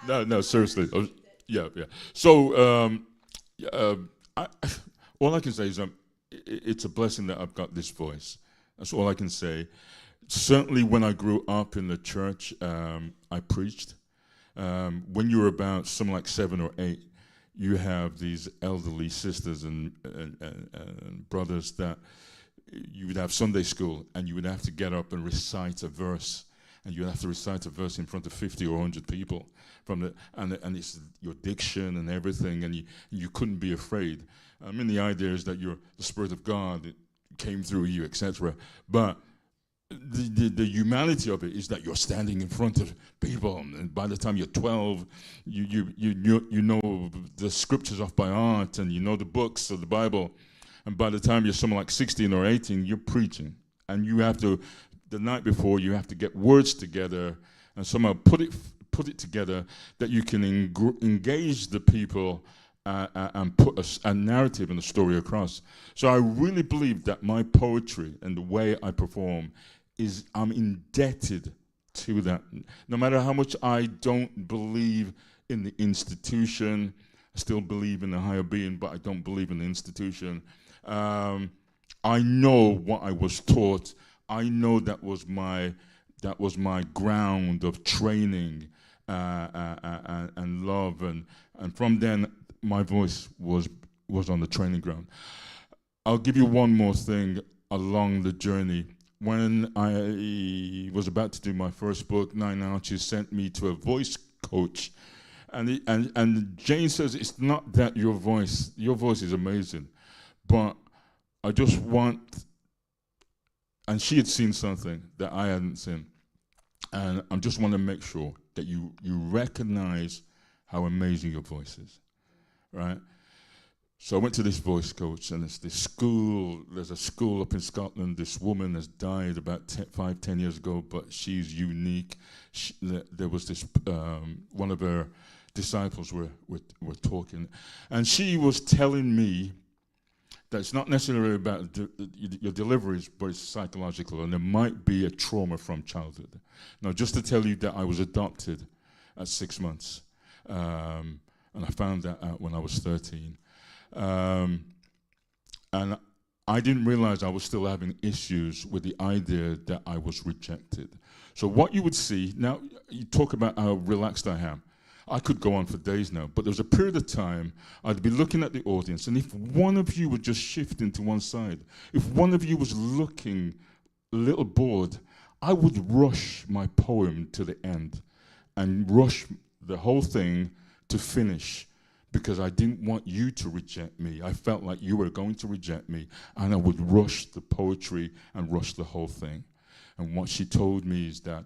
No, seriously. Yeah. So, all I can say is it's a blessing that I've got this voice. That's all I can say. Certainly when I grew up in the church, I preached. When you were about something like 7 or 8, you have these elderly sisters and brothers that you would have Sunday school, and you would have to get up and recite a verse. And you have to recite a verse in front of 50 or 100 people, and it's your diction and everything, and you couldn't be afraid. I mean, the idea is that the Spirit of God came through you, etc. But the humanity of it is that you're standing in front of people, and by the time you're 12, you know the scriptures off by heart, and you know the books of the Bible, and by the time you're something like 16 or 18, you're preaching, and you have to. The night before, you have to get words together and somehow put it together that you can engage the people and put a narrative and a story across. So I really believe that my poetry and the way I perform I'm indebted to that. No matter how much I don't believe in the institution, I still believe in the higher being, but I don't believe in the institution. I know what I was taught. I know that was my ground of training and love, and from then my voice was on the training ground. I'll give you one more thing along the journey. When I was about to do my first book, 9 Arches sent me to a voice coach, and Jane says, it's not that your voice is amazing, but I just want. And she had seen something that I hadn't seen. And I just want to make sure that you recognize how amazing your voice is, right? So I went to this voice coach, and it's this school. There's a school up in Scotland. This woman has died about 10 years ago, but she's unique. There was this, one of her disciples were talking, and she was telling me that it's not necessarily about your deliveries, but it's psychological, and there might be a trauma from childhood. Now, just to tell you that I was adopted at 6 months, and I found that out when I was 13. And I didn't realize I was still having issues with the idea that I was rejected. So what you would see, now you talk about how relaxed I am. I could go on for days now, but there was a period of time I'd be looking at the audience, and if one of you would just shift into one side, if one of you was looking a little bored, I would rush my poem to the end and rush the whole thing to finish, because I didn't want you to reject me. I felt like you were going to reject me, and I would rush the poetry and rush the whole thing. And what she told me is that,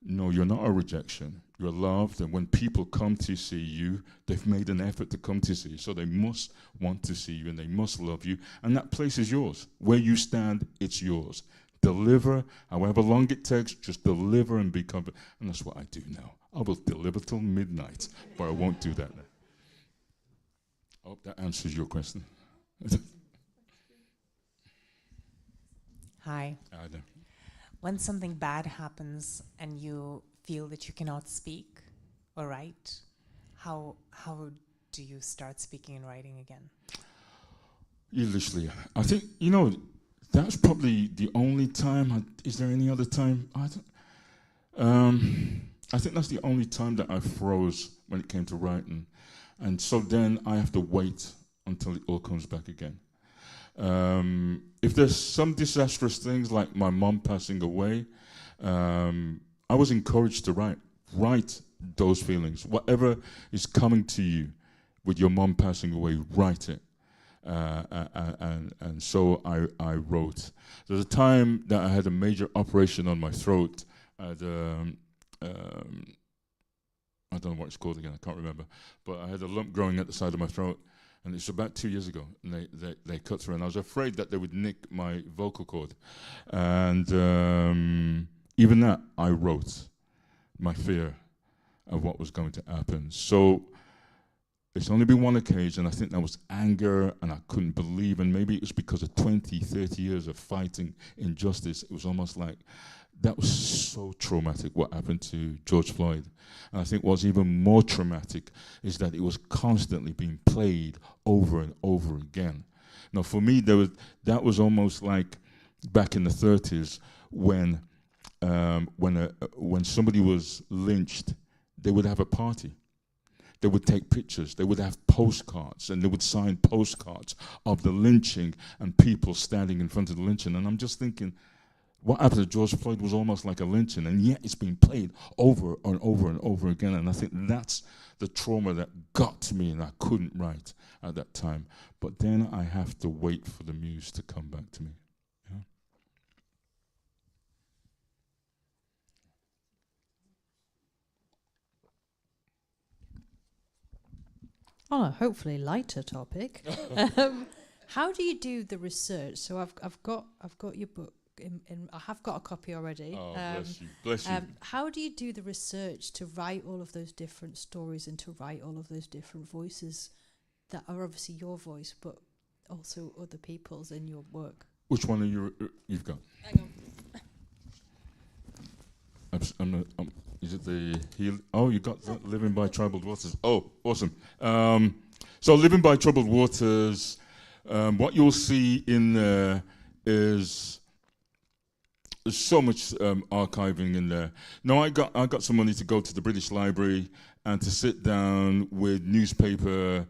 no, you're not a rejection. You're loved, and when people come to see you, they've made an effort to come to see you, so they must want to see you, and they must love you, and that place is yours. Where you stand, it's yours. Deliver, however long it takes, just deliver and be comfortable. And that's what I do now. I will deliver till midnight, but I won't do that now. I hope that answers your question. Hi. Adam. When something bad happens and you feel that you cannot speak or write, how do you start speaking and writing again? Literally, I think, that's probably the only time. Is there any other time? I think that's the only time that I froze when it came to writing. And so then I have to wait until it all comes back again. If there's some disastrous things like my mom passing away, I was encouraged to write those feelings. Whatever is coming to you with your mom passing away, write it. And so I wrote. There's a time that I had a major operation on my throat. I don't know what it's called again, I can't remember. But I had a lump growing at the side of my throat, and it's about 2 years ago, and they cut through, and I was afraid that they would nick my vocal cord. And even that, I wrote my fear of what was going to happen. So it's only been one occasion. I think that was anger, and I couldn't believe, and maybe it was because of 20, 30 years of fighting injustice. It was almost like that was so traumatic, what happened to George Floyd. And I think what's even more traumatic is that it was constantly being played over and over again. Now, for me, that was almost like back in the 30s when somebody was lynched, they would have a party. They would take pictures, they would have postcards, and they would sign postcards of the lynching and people standing in front of the lynching. And I'm just thinking, what happened to George Floyd was almost like a lynching, and yet it's being played over and over and over again. And I think that's the trauma that got to me, and I couldn't write at that time. But then I have to wait for the muse to come back to me. Yeah? On a hopefully lighter topic, how do you do the research? So I've got your book. I have got a copy already. Oh, bless you. How do you do the research to write all of those different stories and to write all of those different voices that are obviously your voice, but also other people's in your work? Which one are you've got? Hang on. Is it the heal? Oh, you got that, Living by Troubled Waters. Oh, awesome. So Living by Troubled Waters, what you'll see in there is there's so much archiving in there. No, I got some money to go to the British Library and to sit down with newspaper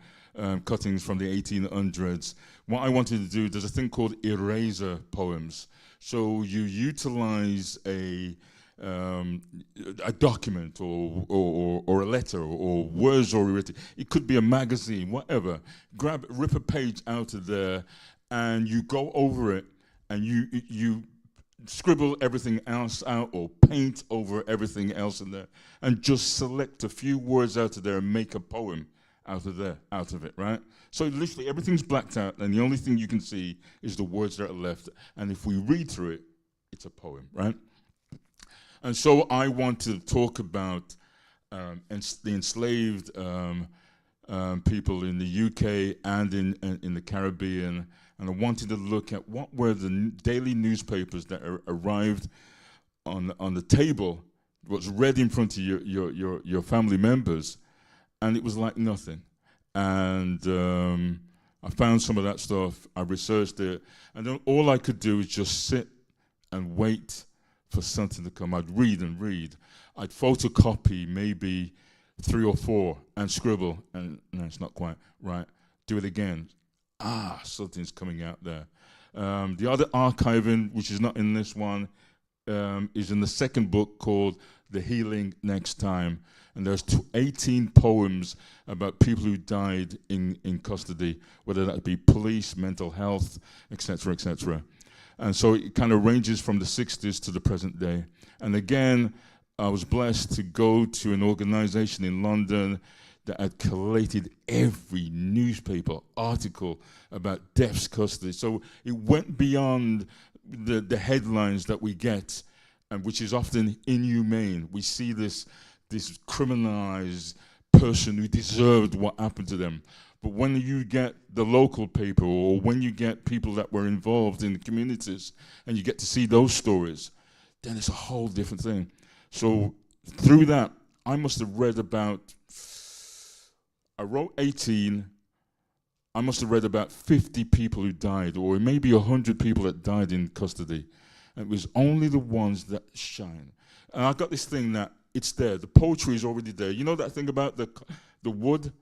cuttings from the 1800s. What I wanted to do, there's a thing called eraser poems. So you utilize a document or a letter or words already written. It could be a magazine, whatever. Rip a page out of there, and you go over it, and you scribble everything else out or paint over everything else in there and just select a few words out of there and make a poem out of it, right? So literally everything's blacked out and the only thing you can see is the words that are left. And if we read through it, it's a poem, right? And so I want to talk about the enslaved people in the UK and in the Caribbean, and I wanted to look at what were the daily newspapers that arrived on the table, was read in front of your family members, and it was like nothing. And I found some of that stuff, I researched it, and then all I could do is just sit and wait for something to come. I'd read and read. I'd photocopy maybe 3 or 4 and scribble, and no, it's not quite right. Do it again. Something's coming out there. The other archiving, which is not in this one, is in the second book called The Healing Next Time. And there's 18 poems about people who died in custody, whether that be police, mental health, etc., etc. And so it kind of ranges from the 60s to the present day. And again, I was blessed to go to an organization in London that had collated every newspaper article about death's custody. So it went beyond the headlines that we get, and which is often inhumane. We see this criminalized person who deserved what happened to them. But when you get the local paper, or when you get people that were involved in the communities, and you get to see those stories, then it's a whole different thing. So through that, I must have read about, I wrote 18, I must have read about 50 people who died, or maybe 100 people that died in custody. And it was only the ones that shine. And I got this thing that it's there, the poetry is already there. You know that thing about the wood,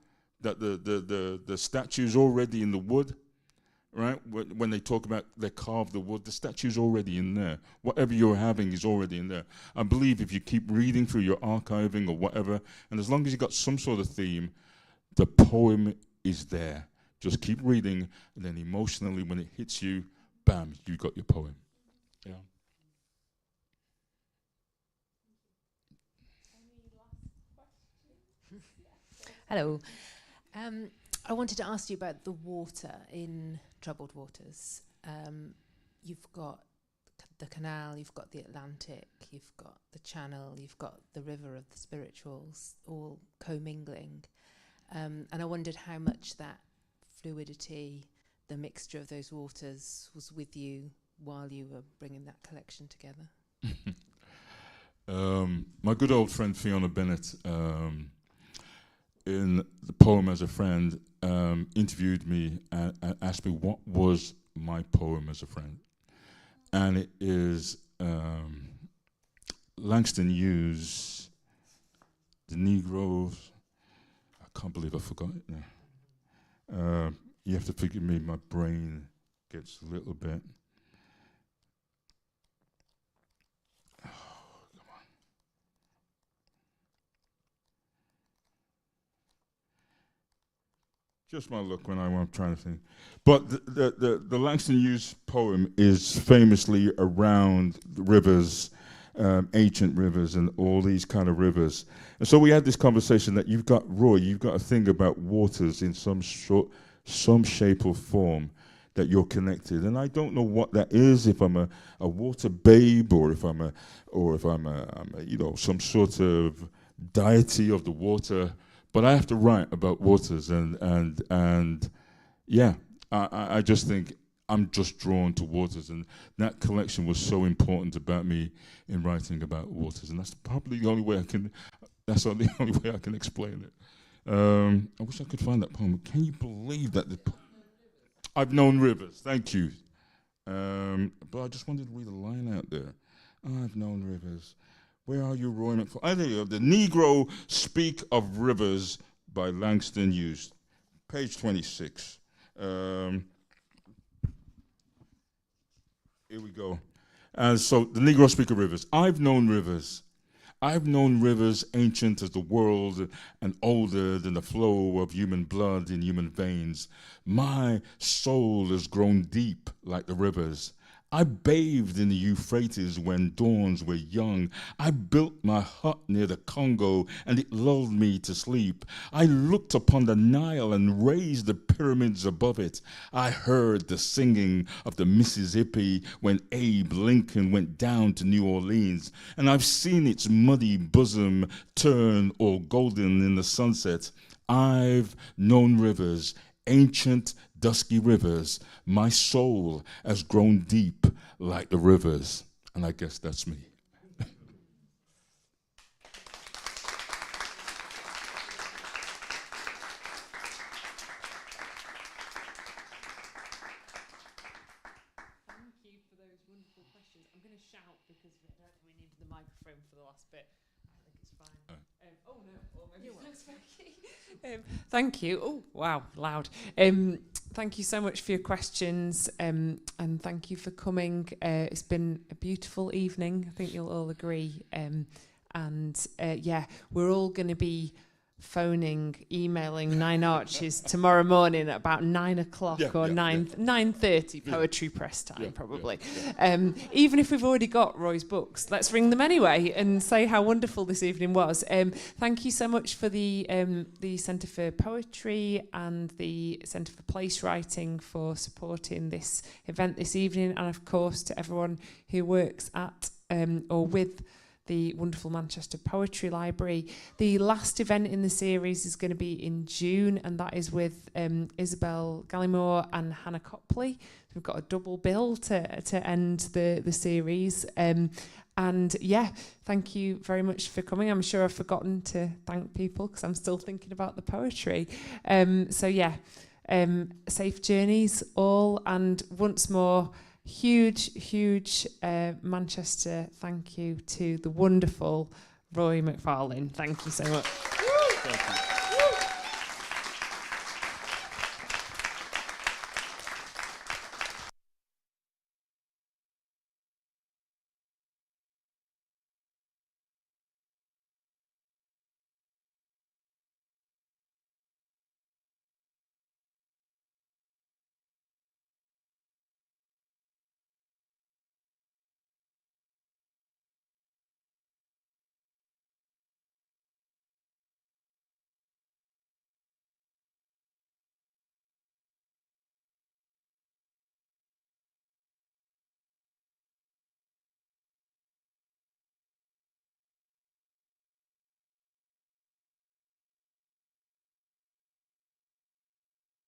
that the statue's already in the wood, right? When they talk about they carve the wood, the statue's already in there. Whatever you're having is already in there. I believe if you keep reading through your archiving or whatever, and as long as you got some sort of theme, the poem is there. Just keep reading, and then emotionally, when it hits you, bam, you got your poem. Yeah. Hello. I wanted to ask you about the water in Troubled Waters. You've got the canal, you've got the Atlantic, you've got the Channel, you've got the river of the spirituals, all commingling. And I wondered how much that fluidity, the mixture of those waters, was with you while you were bringing that collection together. My good old friend Fiona Bennett, in the poem As a Friend, interviewed me and asked me what was my poem as a friend. And it is Langston Hughes, The Negroes. I can't believe I forgot it now. You have to forgive me, my brain gets a little bit. Just my luck when I'm trying to think. But the Langston Hughes poem is famously around the rivers, ancient rivers and all these kind of rivers. And so we had this conversation that you've got, Roy, you've got a thing about waters in some shape or form that you're connected. And I don't know what that is, if I'm a water babe or if I'm a some sort of deity of the water. But I have to write about waters, and yeah, I just think I'm just drawn to waters, and that collection was so important about me in writing about waters, and that's probably the only way I can. That's the only way I can explain it. I wish I could find that poem. Can you believe that? I've known rivers. Thank you. But I just wanted to read a line out there. I've known rivers. Where are you, Roy Macfarlane? There you go. The Negro Speak of Rivers by Langston Hughes. Page 26. Here we go. And so, the Negro Speak of Rivers. I've known rivers. I've known rivers ancient as the world and older than the flow of human blood in human veins. My soul has grown deep like the rivers. I bathed in the Euphrates when dawns were young. I built my hut near the Congo and it lulled me to sleep. I looked upon the Nile and raised the pyramids above it. I heard the singing of the Mississippi when Abe Lincoln went down to New Orleans. And I've seen its muddy bosom turn all golden in the sunset. I've known rivers, ancient dusky rivers. My soul has grown deep like the rivers. And I guess that's me. Thank you for those wonderful questions. I'm going to shout because we need the microphone for the last bit. I think it's fine. Oh no, maybe thanks, Becky. Thank you. Oh wow, loud. Thank you so much for your questions, and thank you for coming. It's been a beautiful evening. I think you'll all agree. Yeah, we're all going to be emailing Nine Arches tomorrow morning at about 9 o'clock or 9:30 poetry press time, probably. Even if we've already got Roy's books, let's ring them anyway and say how wonderful this evening was. Thank you so much for the Centre for Poetry and the Centre for Place Writing for supporting this event this evening, and of course to everyone who works at or with the wonderful Manchester Poetry Library. The last event in the series is going to be in June, and that is with Isabel Galleymore and Hannah Copley. We've got a double bill to end the series. And yeah, thank you very much for coming. I'm sure I've forgotten to thank people because I'm still thinking about the poetry. So yeah, safe journeys all, and once more, huge Manchester thank you to the wonderful Roy Macfarlane. Thank you so much. Thank you.